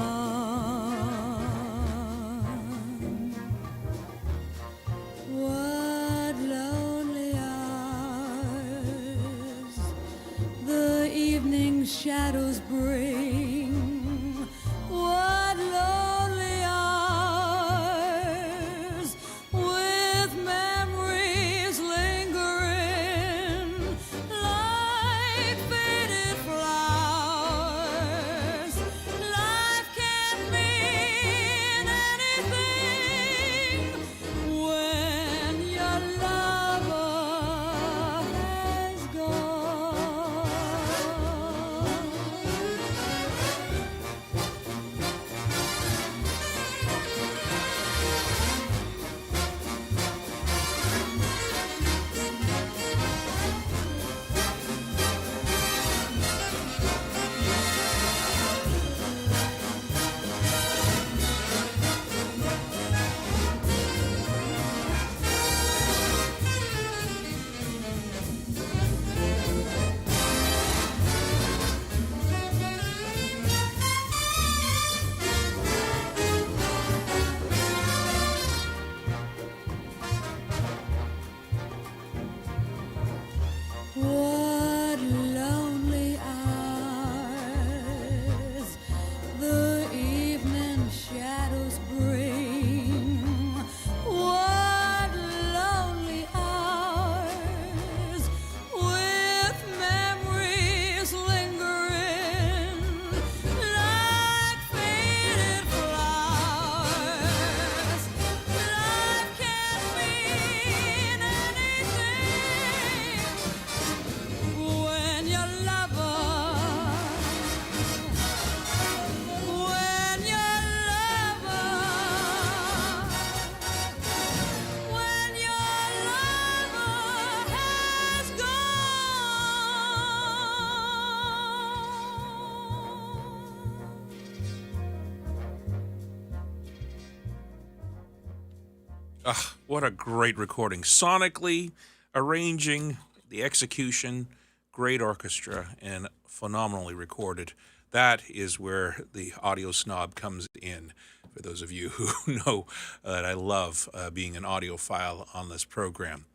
What a great recording. Sonically, arranging, the execution, great orchestra, and phenomenally recorded. That is where the audio snob comes in. For those of you who know that I love being an audiophile on this program.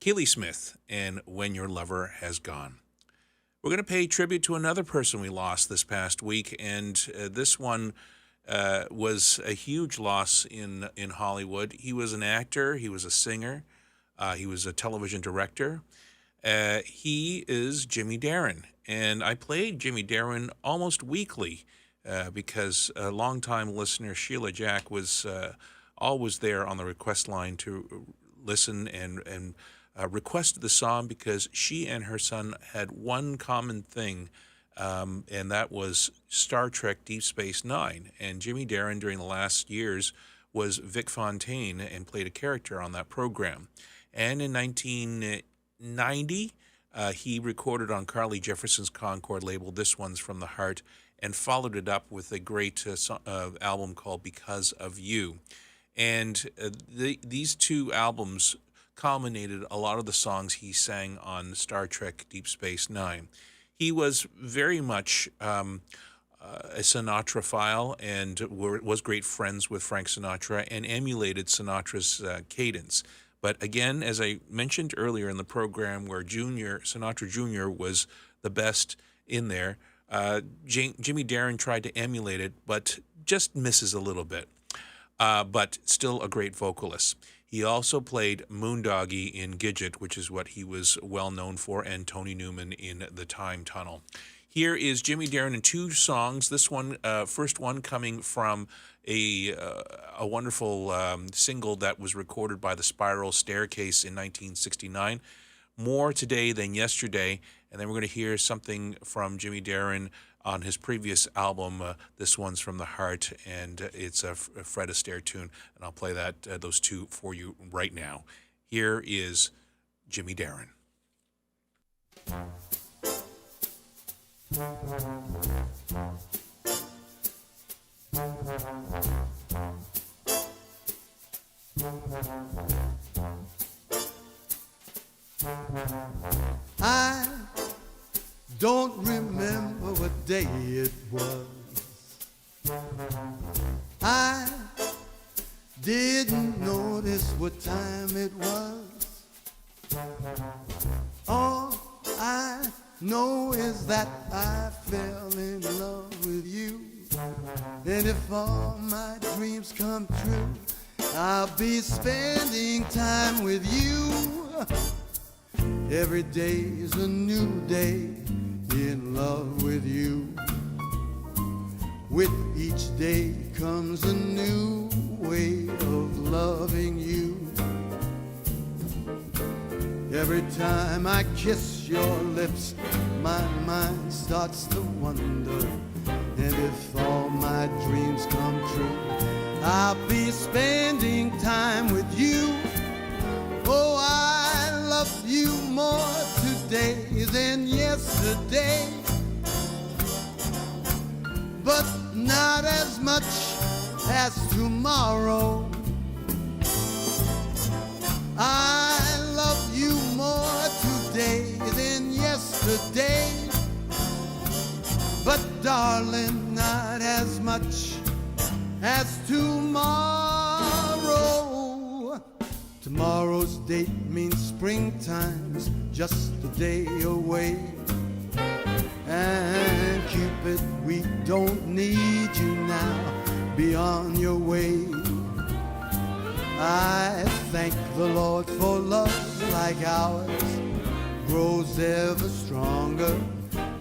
Keely Smith and When Your Lover Has Gone. We're going to pay tribute to another person we lost this past week, and this one was a huge loss in Hollywood. He was an actor, he was a singer, he was a television director. He is Jimmy Darren, and I played Jimmy Darren almost weekly because a longtime listener, Sheila Jack, was always there on the request line to listen and requested the song because she and her son had one common thing, and that was Star Trek Deep Space Nine. And Jimmy Darren, during the last years, was Vic Fontaine and played a character on that program. And in 1990, he recorded on Carly Jefferson's Concord label, This One's From the Heart, and followed it up with a great album called Because of You. And these two albums culminated a lot of the songs he sang on Star Trek Deep Space Nine. He was very much a Sinatra-phile and was great friends with Frank Sinatra and emulated Sinatra's cadence. But again, as I mentioned earlier in the program, where Sinatra Jr. was the best in there, Jimmy Darren tried to emulate it, but just misses a little bit. But still a great vocalist. He also played Moondoggie in Gidget, which is what he was well known for, and Tony Newman in The Time Tunnel. Here is Jimmy Darren in two songs. This one, first one coming from a wonderful single that was recorded by the Spiral Staircase in 1969, More Today Than Yesterday. And then we're going to hear something from Jimmy Darren on his previous album, This One's From the Heart, and it's a Fred Astaire tune. And I'll play those two for you right now. Here is Jimmy Darren. I don't remember what day it was. I didn't notice what time it was. All I know is that I fell in love with you. And if all my dreams come true, I'll be spending time with you. Every day is a new day in love with you. With each day comes a new way of loving you. Every time I kiss your lips, my mind starts to wonder. And if all my dreams come true, I'll be spending time with you. Oh, I love you more today than yesterday, but not as much as tomorrow. I love you more today than yesterday, but darling, not as much as tomorrow. Tomorrow's date means springtime's just a day away. And Cupid, we don't need you now, be on your way. I thank the Lord for love like ours grows ever stronger,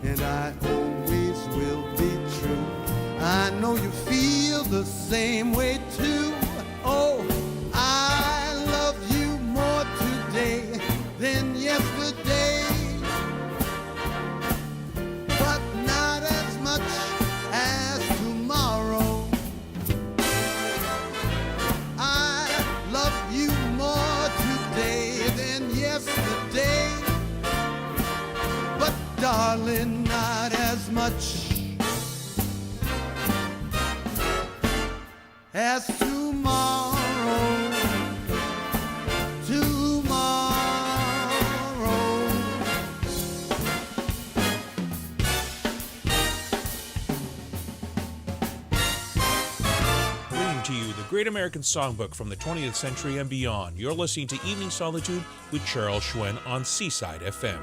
and I always will be true. I know you feel the same way too. Oh, I love you more today than yesterday, but not as much as tomorrow. I love you more today than yesterday, but darling, not as much as tomorrow. great American songbook from the 20th century and beyond. You're listening to Evening Solitude with Charles Hsuen on Seaside FM.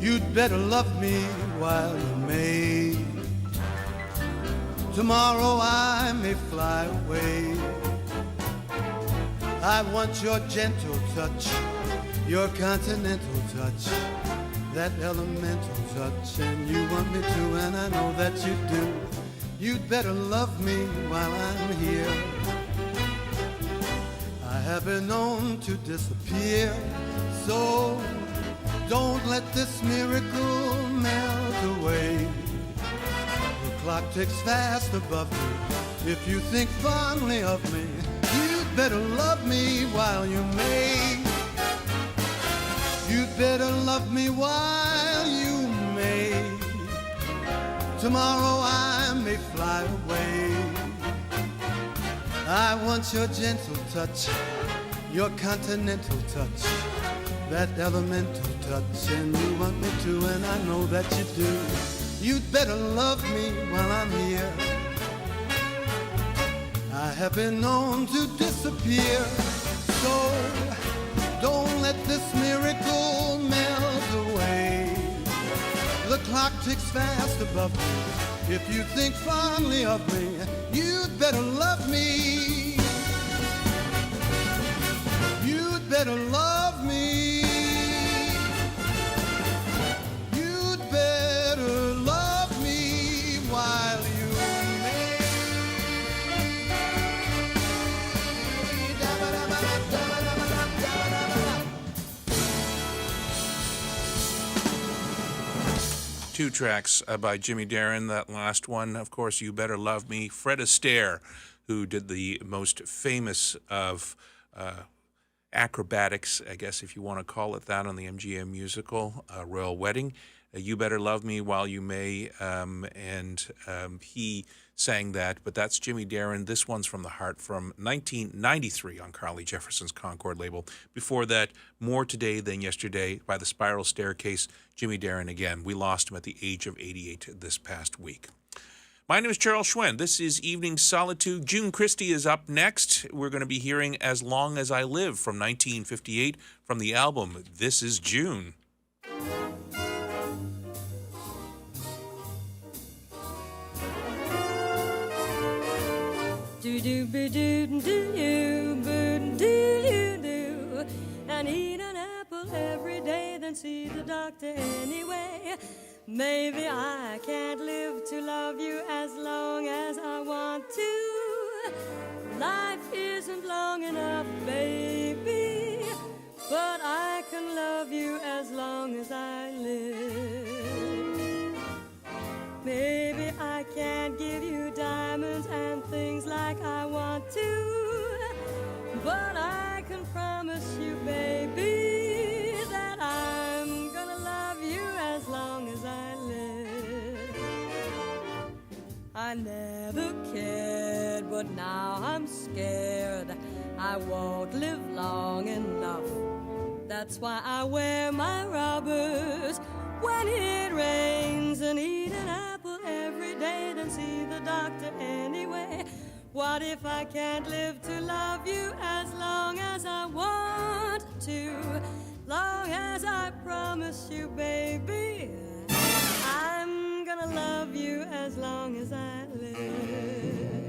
You'd better love me while you may. Tomorrow I may fly away. I want your gentle touch, your continental touch, that elemental touch, and you want me to, and I know that you do. You'd better love me while I'm here. I have been known to disappear, so don't let this miracle melt away. The clock ticks fast above me. If you think fondly of me, you'd better love me while you may. You'd better love me while you may. Tomorrow I may fly away. I want your gentle touch, your continental touch, that elemental touch, and you want me to, and I know that you do. You'd better love me while I'm here. I have been known to disappear, so don't let this miracle melt away. The clock ticks fast above me. If you think fondly of me, you'd better love me. You'd better love me. You'd better love me while you may. Two tracks by Jimmy Darren. That last one, of course, You Better Love Me. Fred Astaire, who did the most famous of acrobatics, I guess if you want to call it that, on the MGM musical, Royal Wedding. You Better Love Me While You May, and he sang that, but that's Jimmy Darren. This one's from the heart from 1993 on Carly Jefferson's Concord label. Before that, More Today Than Yesterday by the Spiral Staircase, Jimmy Darren again. We lost him at the age of 88 this past week. My name is Charles Hsuen. This is Evening Solitude. June Christie is up next. We're going to be hearing As Long As I Live from 1958 from the album This Is June. Do-do-be-do-do-do-do-do, and eat an apple every day, then see the doctor anyway. Maybe I can't live to love you as long as I want to. Life isn't long enough, baby, but I can love you as long as I live. Maybe I can't give you diamonds and things like I want to, but I can promise you, baby, that I'm gonna love you as long as I live. I never cared, but now I'm scared I won't live long enough. That's why I wear my rubbers when it rains, and eat an apple every day, then see the doctor anyway. What if I can't live to love you as long as I want to? Long as I promise you, baby, I'm gonna love you as long as I live.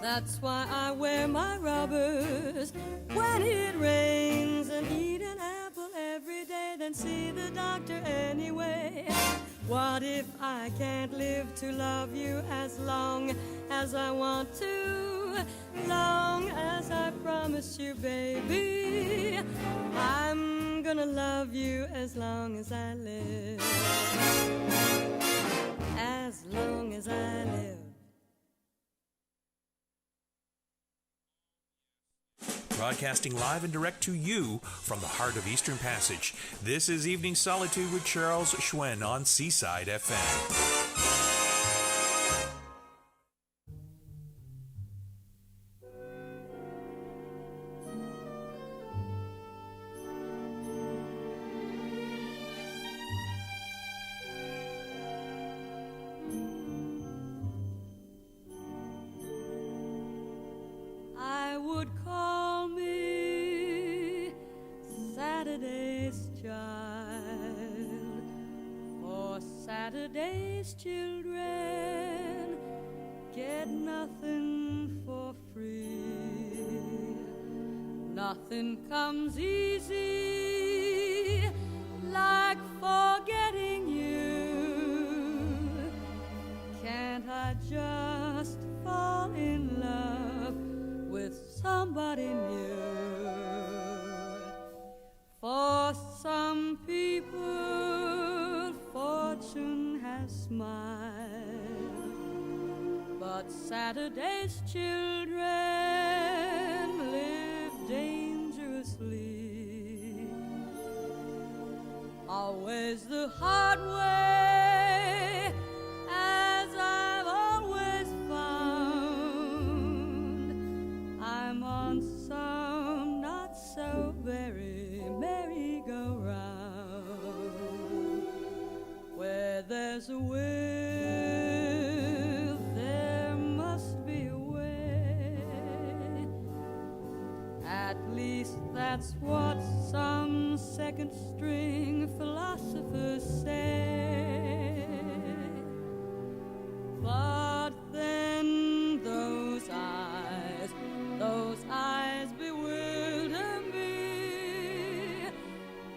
That's why I wear my rubbers when it rains, and eat an apple every day, then see the doctor anyway. What if I can't live to love you as long as I want to? Long as I promise you, baby, I'm gonna love you as long as I live. As long as I live. broadcasting live and direct to you from the heart of Eastern Passage. This is Evening Solitude with Charles Hsuen on Seaside FM. I would call me Saturday's child, for Saturday's children get nothing for free. Nothing comes easy like forgetting you. Can't I just fall in love with somebody new? For some people, fortune has smiled, but Saturday's children live dangerously. Always the hard way, as I've always found. I'm on some not so very merry-go-round. Where there's a will, there must be a way. At least that's what some second-string philosophers say. But then those eyes bewilder me.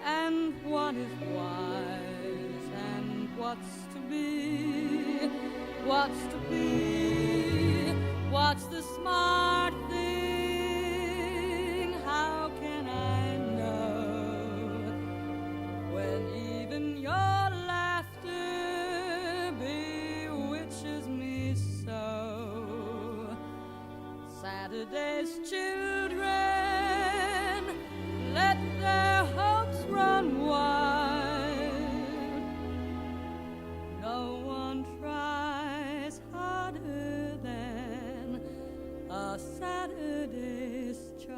And what is wise and what's to be? What's to be? What's the smart thing? How can I know when even your laughter bewitches me so? Saturday's children let their hopes run wild. No one tries harder than a Saturday's child.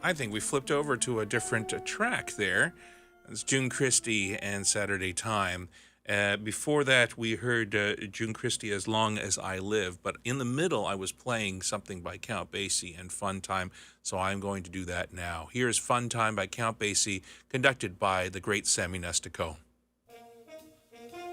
I think we flipped over to a different track there. It's June Christie and Saturday Time. Before that, we heard June Christie, As Long As I Live. But in the middle, I was playing something by Count Basie and Fun Time, so I'm going to do that now. Here's Fun Time by Count Basie, conducted by the great Sammy Nestico. Thank you.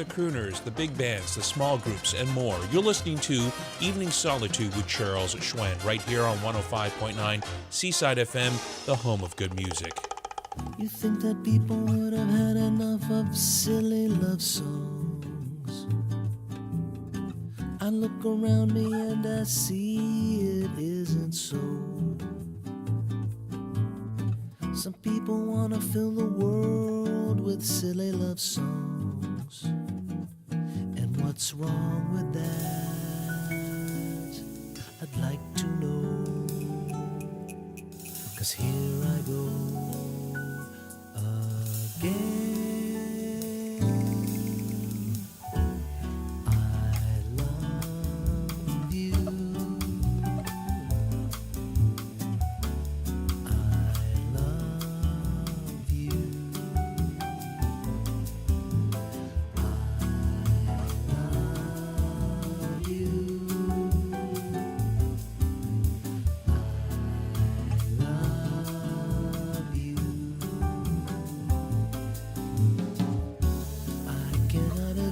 the crooners, the big bands, the small groups, and more. You're listening to Evening Solitude with Charles Hsuen right here on 105.9 Seaside FM, the home of good music. You think that people would have had enough of silly love songs? I look around me and I see it isn't so. Some people want to fill the world with silly love songs. And what's wrong with that? I'd like to know. 'Cause here I go again.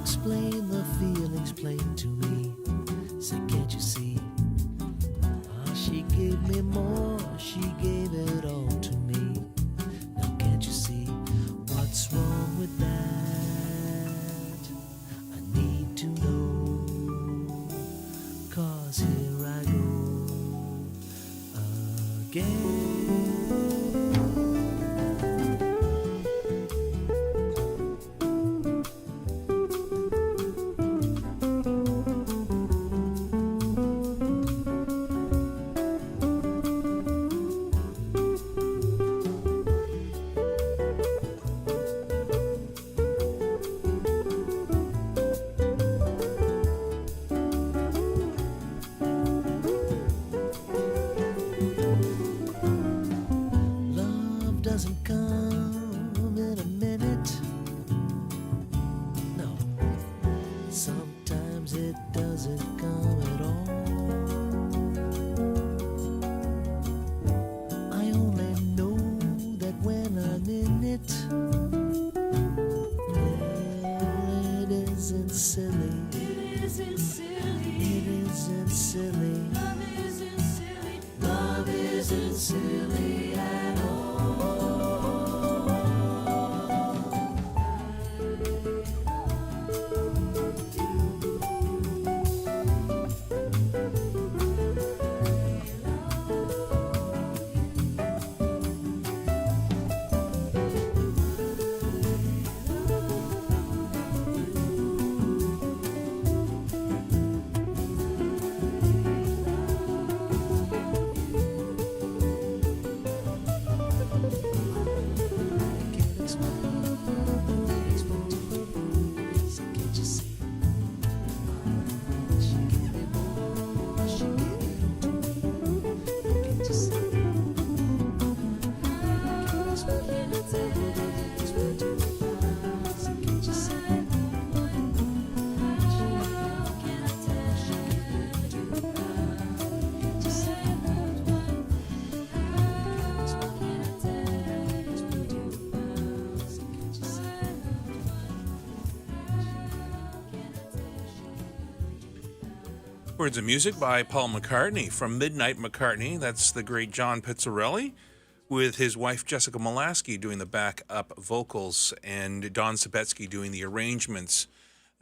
Explain the feelings plain to me. Say, can't you see? She gave me more, she gave it all to me. Now can't you see what's wrong with that? I need to know, 'cause here I go again. Doesn't come in a minute. No, sometimes it doesn't come at all. I only know that when I'm in it, well, it isn't silly. It isn't silly. It isn't silly. Love isn't silly. Love isn't silly at all. Words and music by Paul McCartney from Midnight McCartney. That's the great John Pizzarelli with his wife Jessica Molaski doing the backup vocals and Don Sabetsky doing the arrangements.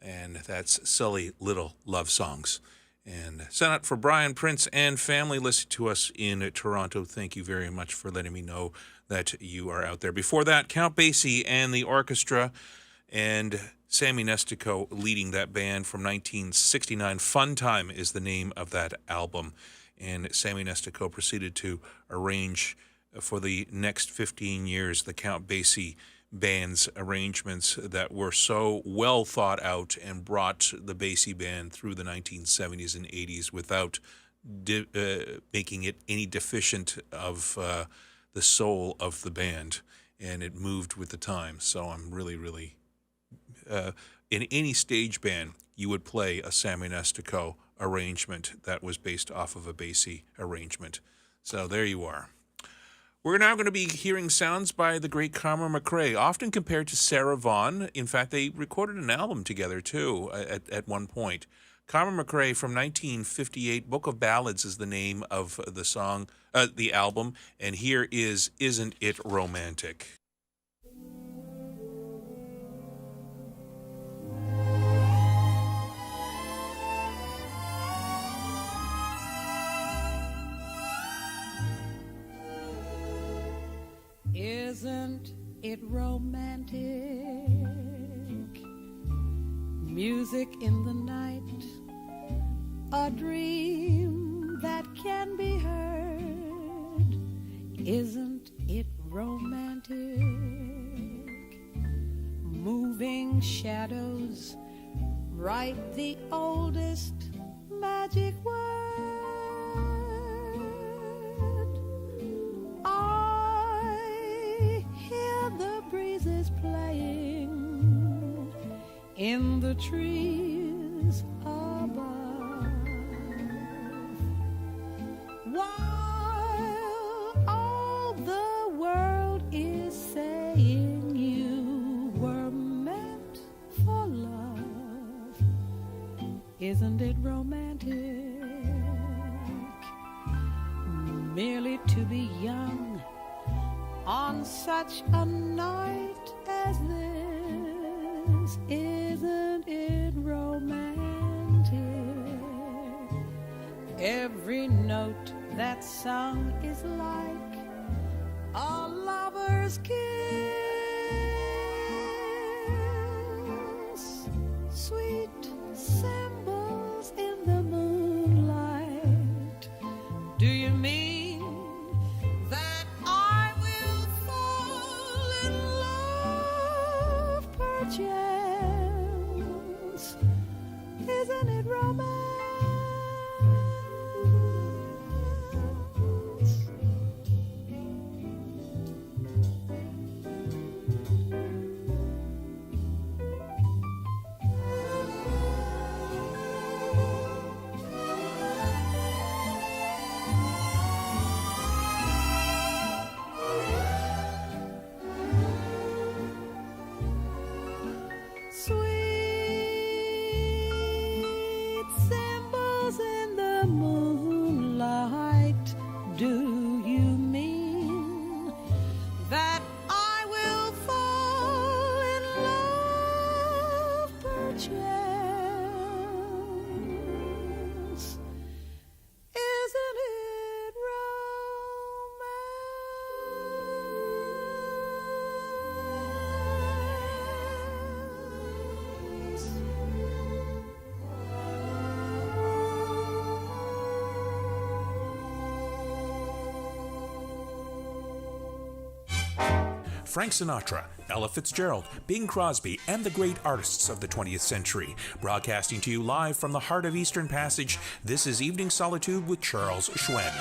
And that's Silly Little Love Songs. And sent out for Brian Prince and family listening to us in Toronto. Thank you very much for letting me know that you are out there. Before that, Count Basie and the orchestra and Sammy Nestico leading that band from 1969. Fun Time is the name of that album. And Sammy Nestico proceeded to arrange for the next 15 years the Count Basie band's arrangements that were so well thought out and brought the Basie band through the 1970s and 80s without making it any deficient of the soul of the band. And it moved with the time. So I'm really in any stage band, you would play a Sammy Nestico arrangement that was based off of a Basie arrangement. So there you are. We're now going to be hearing sounds by the great Carmen McRae, often compared to Sarah Vaughan. In fact, they recorded an album together, too, at one point. Carmen McRae from 1958, Book of Ballads is the name of the song, the album, and here is Isn't It Romantic? Isn't it romantic? Music in the night, a dream that can be heard. Isn't it romantic? Moving shadows write the oldest magic word. Hear the breezes playing in the trees above, while all the world is saying you were meant for love. Isn't it romantic? Merely to be young on such a night as this, isn't it romantic? Every note that's sung is like a lover's kiss. Sweet symbols in the moonlight. Do you mean that I will fall in love perchance? Isn't it romance? Sweet symbols in the moonlight. Do you mean that I will fall in love perchance? Isn't it Frank Sinatra, Ella Fitzgerald, Bing Crosby, and the great artists of the 20th century. Broadcasting to you live from the heart of Eastern Passage, this is Evening Solitude with Charles Hsuen.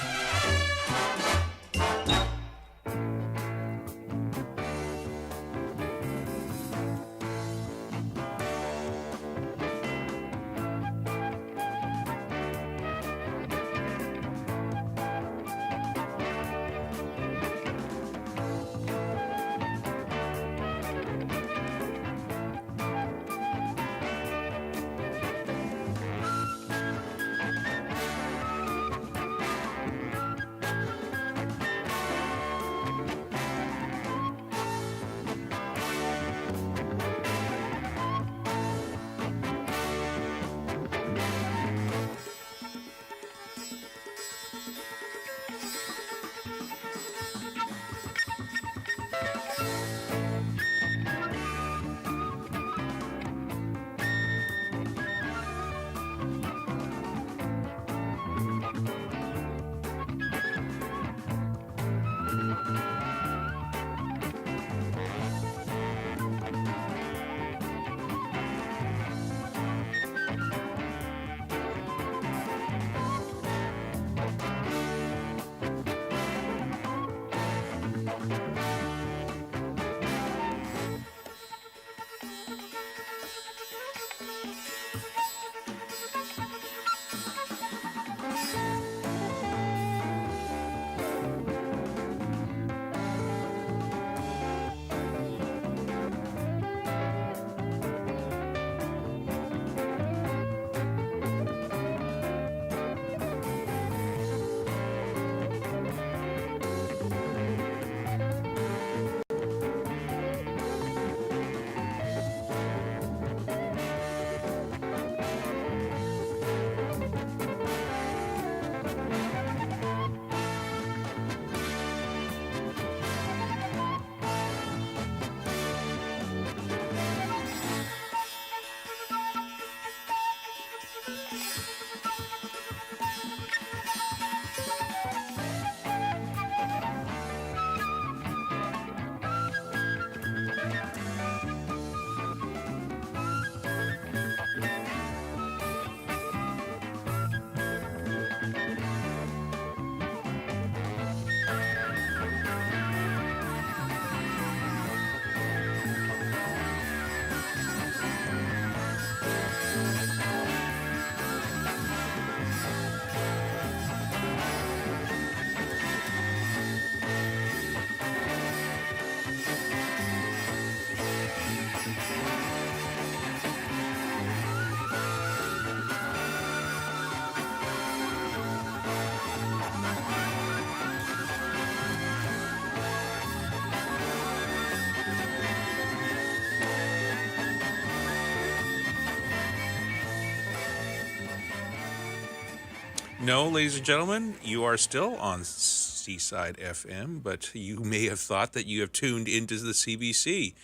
No, ladies and gentlemen, you are still on Seaside FM, but you may have thought that you have tuned into the CBC.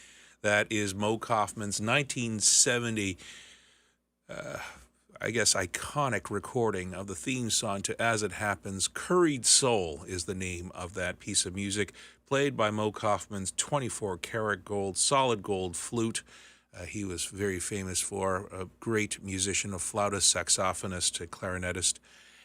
That is Mo Kaufman's 1970, iconic recording of the theme song to As It Happens. Curried Soul is the name of that piece of music, played by Mo Kaufman's 24-karat gold, solid gold flute. He was very famous for a great musician, a flautist, saxophonist, a clarinetist.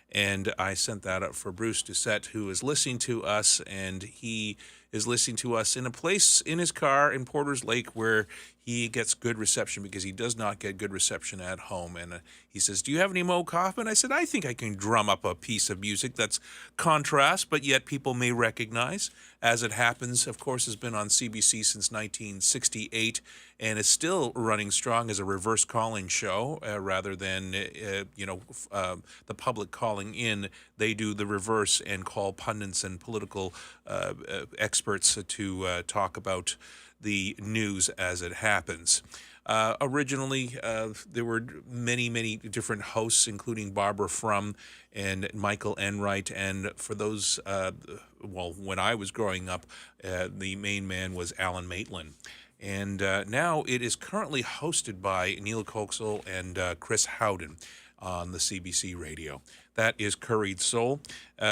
And I sent that up for Bruce Doucette, who is listening to us, and he is listening to us in a place in his car in Porter's Lake where he gets good reception because he does not get good reception at home. And he says, "Do you have any Mo Kaufman?" I said, "I think I can drum up a piece of music that's contrast, but yet people may recognize." As It Happens, of course, has been on CBC since 1968 and is still running strong as a reverse call-in show rather than, the public calling in. They do the reverse and call pundits and political experts to talk about the news as it happens. Originally, there were many, many different hosts, including Barbara Frum and Michael Enright. And for those, when I was growing up, the main man was Alan Maitland. And now it is currently hosted by Neil Coxell and Chris Howden on the CBC radio. That is Curried Soul.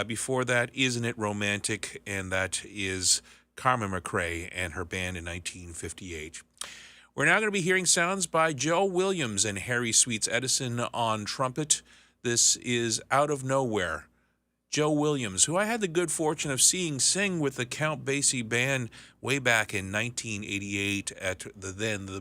Before that, Isn't It Romantic? And that is Carmen McRae and her band in 1958. We're now going to be hearing sounds by Joe Williams and Harry Sweets Edison on trumpet. This is Out of Nowhere. Joe Williams, who I had the good fortune of seeing sing with the Count Basie Band way back in 1988 at the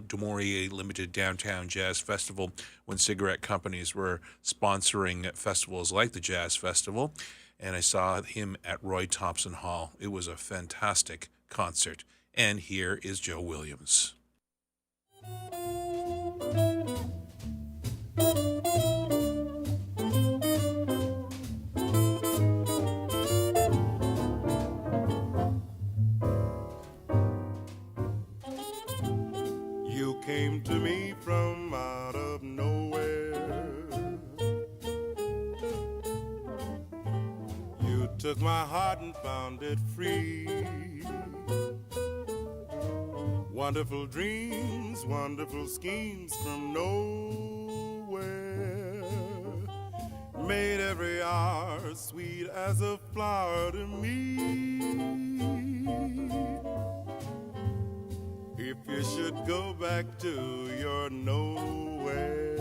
Du Maurier Limited Downtown Jazz Festival, when cigarette companies were sponsoring festivals like the Jazz Festival. And I saw him at Roy Thompson Hall. It was a fantastic concert. And here is Joe Williams. You came to me from out of nowhere. You took my heart and found it free. Wonderful dreams, wonderful schemes from nowhere made every hour sweet as a flower to me. If you should go back to your nowhere,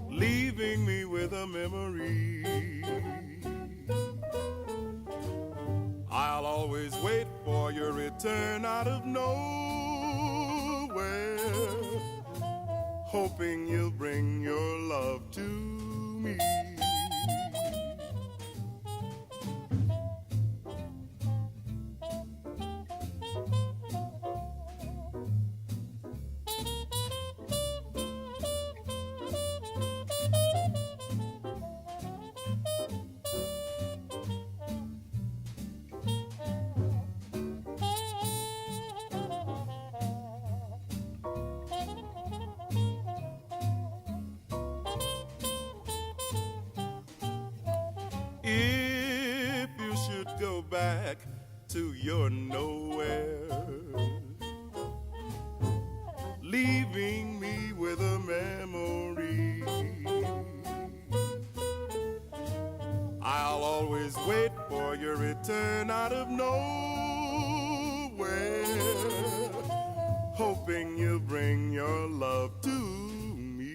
leaving me with a memory, I'll always wait for your return out of nowhere, hoping you'll bring your love to me. If you should go back to your nowhere, leaving me with a memory, I'll always wait for your return out of nowhere, hoping you'll bring your love to me.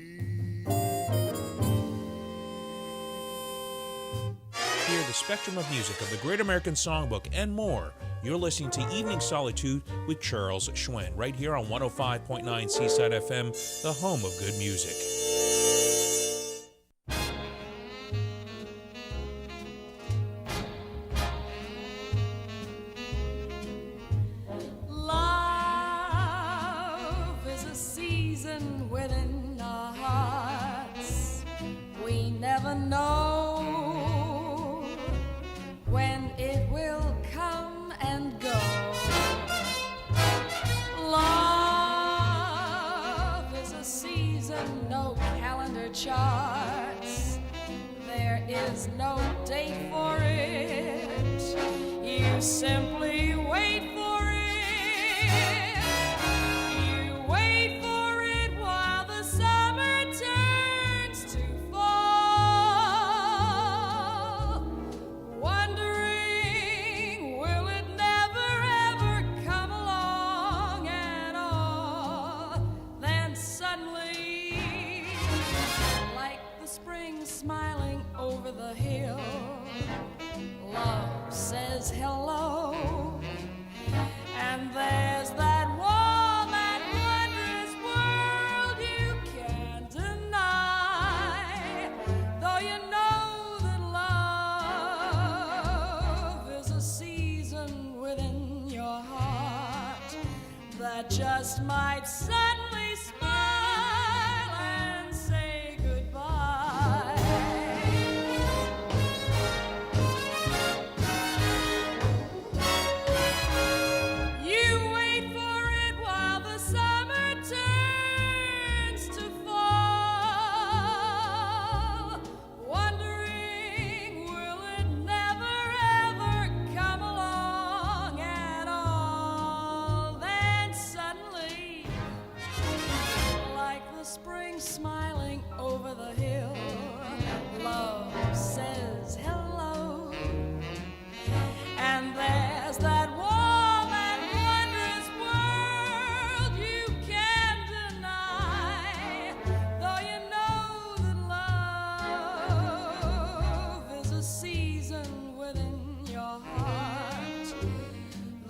Hear the spectrum of music of the Great American Songbook and more. You're listening to Evening Solitude with Charles Hsuen, right here on 105.9 Seaside FM, the home of good music. Love is a season within our hearts. We never know when it will come and go. Love is a season no calendar your charts. There is no date for it. You simply wait for it. You wait for it while the summer turns to fall. Wondering, will it never ever come along at all? Then suddenly, like the spring smiling over the hill, love says hello. And there's that warm and wondrous world you can't deny. Though you know that love is a season within your heart that just might suddenly smile and say goodbye. You wait for it while the summer turns to fall, wondering, will it never ever come along at all? Then suddenly, like the spring smiling over the hill, love says hello. And there's that warm and wondrous world you can't deny. Though you know that love is a season within your heart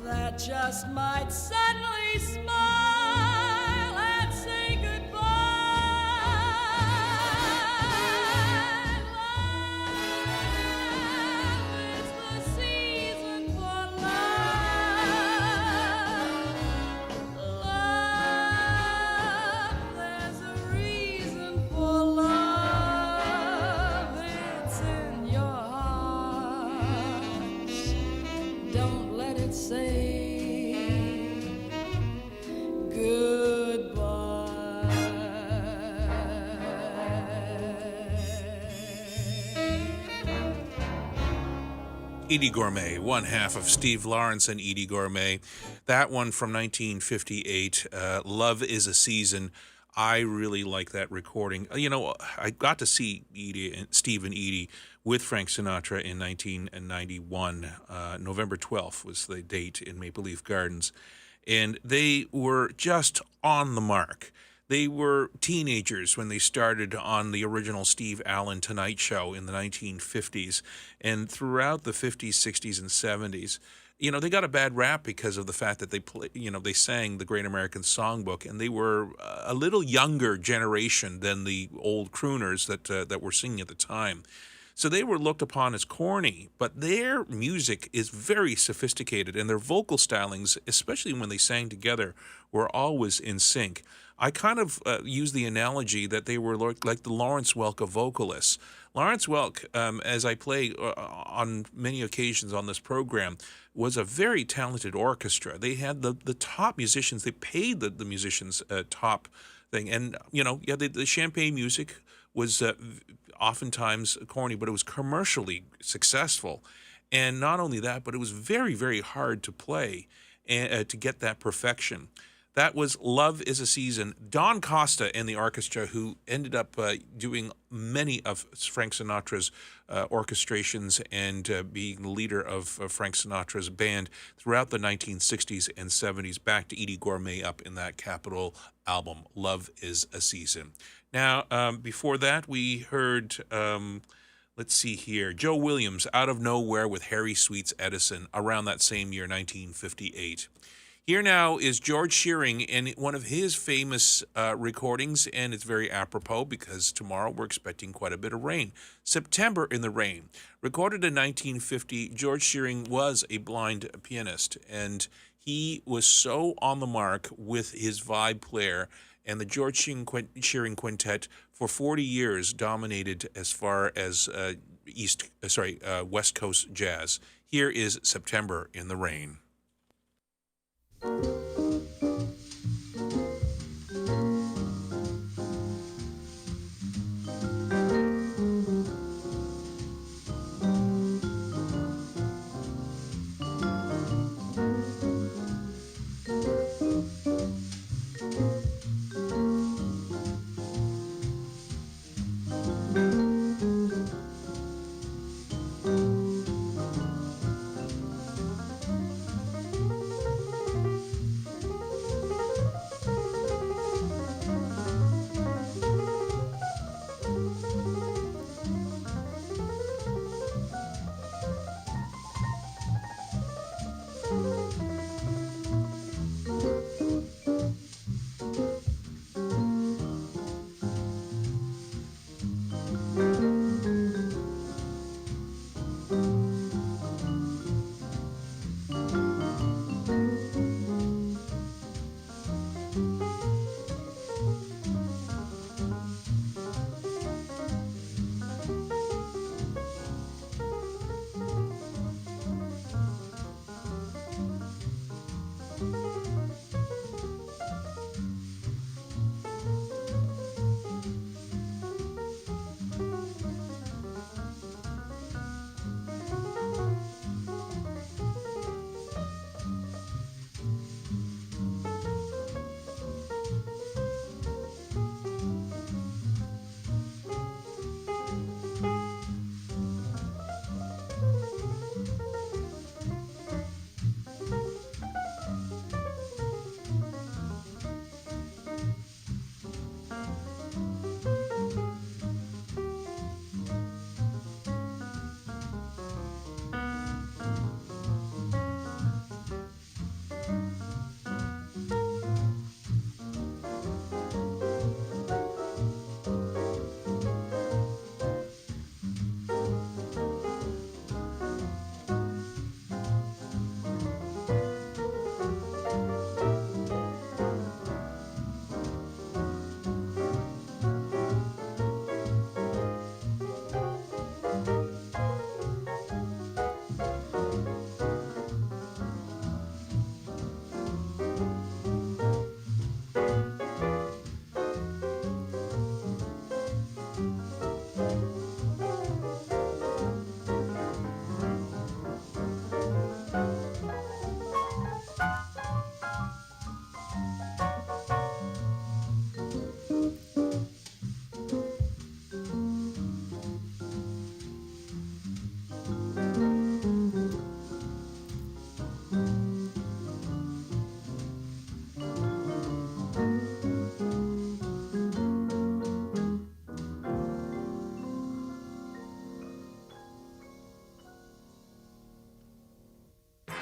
that just might suddenly smile and say goodbye. Love is the season for love. Love, there's a reason for love. It's in your heart. Don't let it say Edie Gourmet, one half of Steve Lawrence and Edie Gourmet. That one from 1958, Love is a Season. I really like that recording. You know, I got to see Steve and Edie with Frank Sinatra in 1991. November 12th was the date in Maple Leaf Gardens. And they were just on the mark. They were teenagers when they started on the original Steve Allen Tonight Show in the 1950s. And throughout the 50s, 60s, and 70s, you know, they got a bad rap because of the fact that they sang the Great American Songbook, and they were a little younger generation than the old crooners that were singing at the time. So they were looked upon as corny, but their music is very sophisticated, and their vocal stylings, especially when they sang together, were always in sync. I kind of use the analogy that they were like the Lawrence Welk of vocalists. Lawrence Welk, as I play on many occasions on this program, was a very talented orchestra. They had the top musicians. They paid the musicians top thing. And, you know, yeah, the champagne music was oftentimes corny, but it was commercially successful. And not only that, but it was very, very hard to play and to get that perfection. That was Love is a Season. Don Costa and the orchestra, who ended up doing many of Frank Sinatra's orchestrations and being the leader of Frank Sinatra's band throughout the 1960s and 70s. Back to Edie Gourmet up in that Capitol album, Love is a Season. Now, before that, we heard, let's see here, Joe Williams, Out of Nowhere with Harry Sweets Edison, around that same year, 1958. Here now is George Shearing in one of his famous recordings, and it's very apropos because tomorrow we're expecting quite a bit of rain. September in the Rain. Recorded in 1950, George Shearing was a blind pianist, and he was so on the mark with his vibe player, and the George Shearing Quintet for 40 years dominated as far as West Coast jazz. Here is September in the Rain.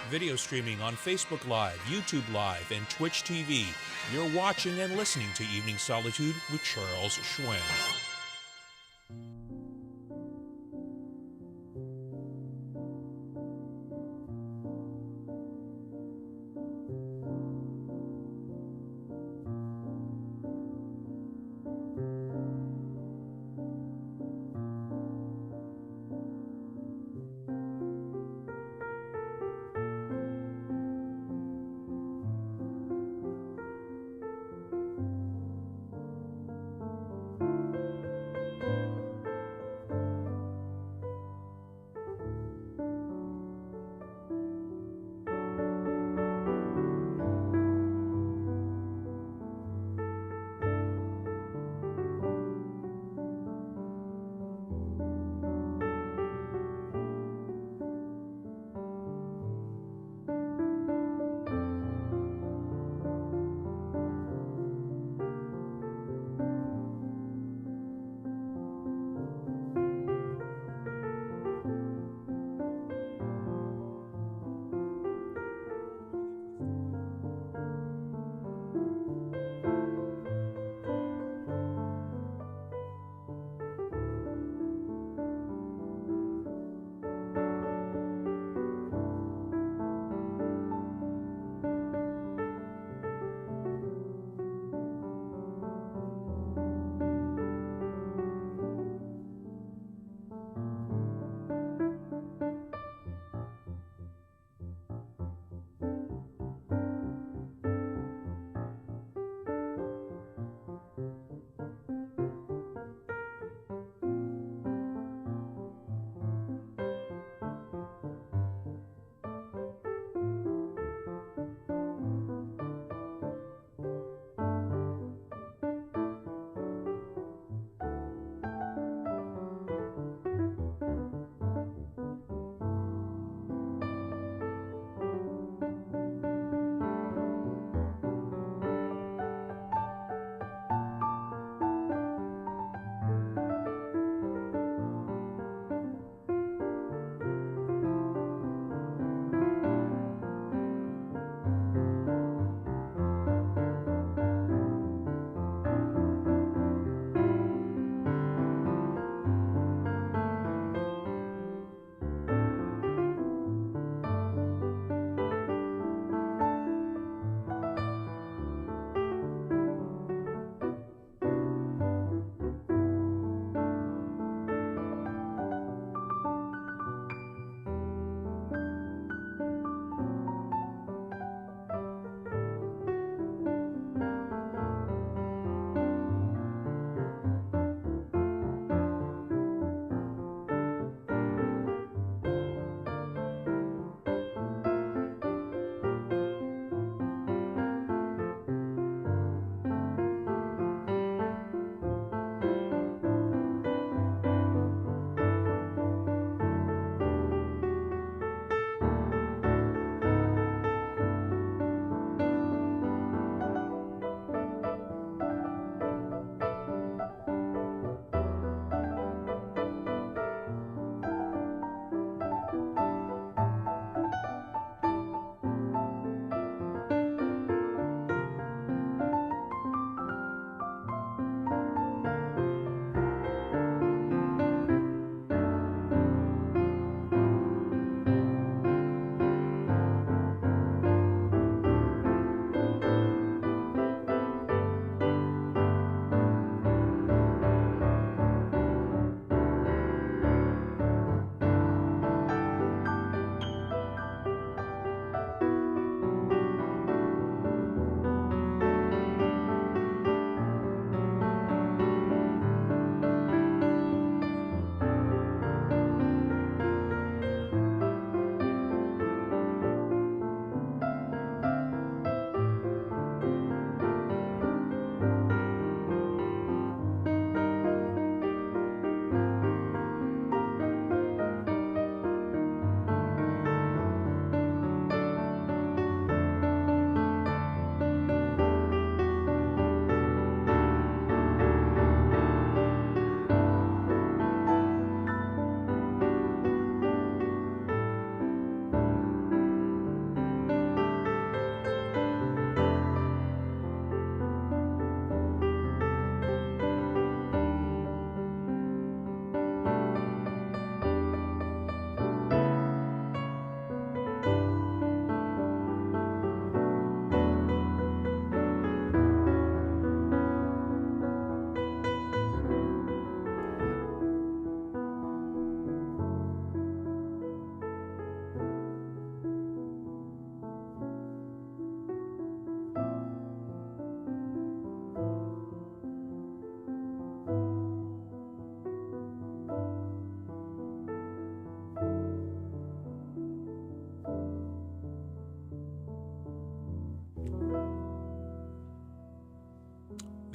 Video streaming on Facebook Live, YouTube Live, and Twitch TV. You're watching and listening to Evening Solitude with Charles Hsuen.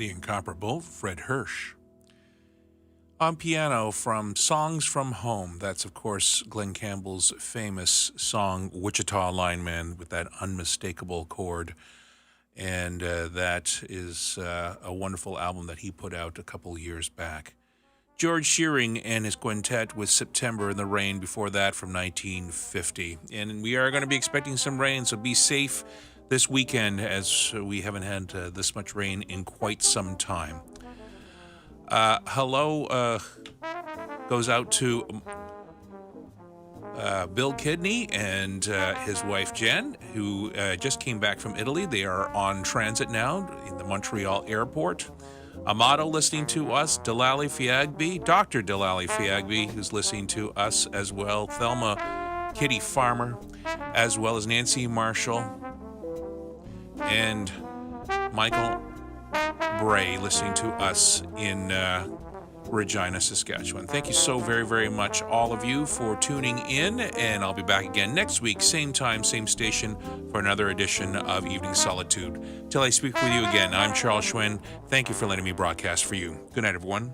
the incomparable Fred Hirsch. On piano from Songs from Home, that's of course Glenn Campbell's famous song Wichita Lineman with that unmistakable chord. And that is a wonderful album that he put out a couple years back. George Shearing and his quintet with September in the Rain before that from 1950. And we are going to be expecting some rain, so be safe this weekend as we haven't had this much rain in quite some time. Hello goes out to Bill Kidney and his wife Jen, who just came back from Italy. They are on transit now in the Montreal airport. Amato listening to us, Delali Fiagbi, Dr. Delali Fiagbi, who's listening to us as well, Thelma Kitty Farmer, as well as Nancy Marshall, and Michael Bray listening to us in Regina, Saskatchewan. Thank you so very, very much, all of you, for tuning in, and I'll be back again next week, same time, same station, for another edition of Evening Solitude. Till I speak with you again, I'm Charles Hsuen. Thank you for letting me broadcast for you. Good night, everyone.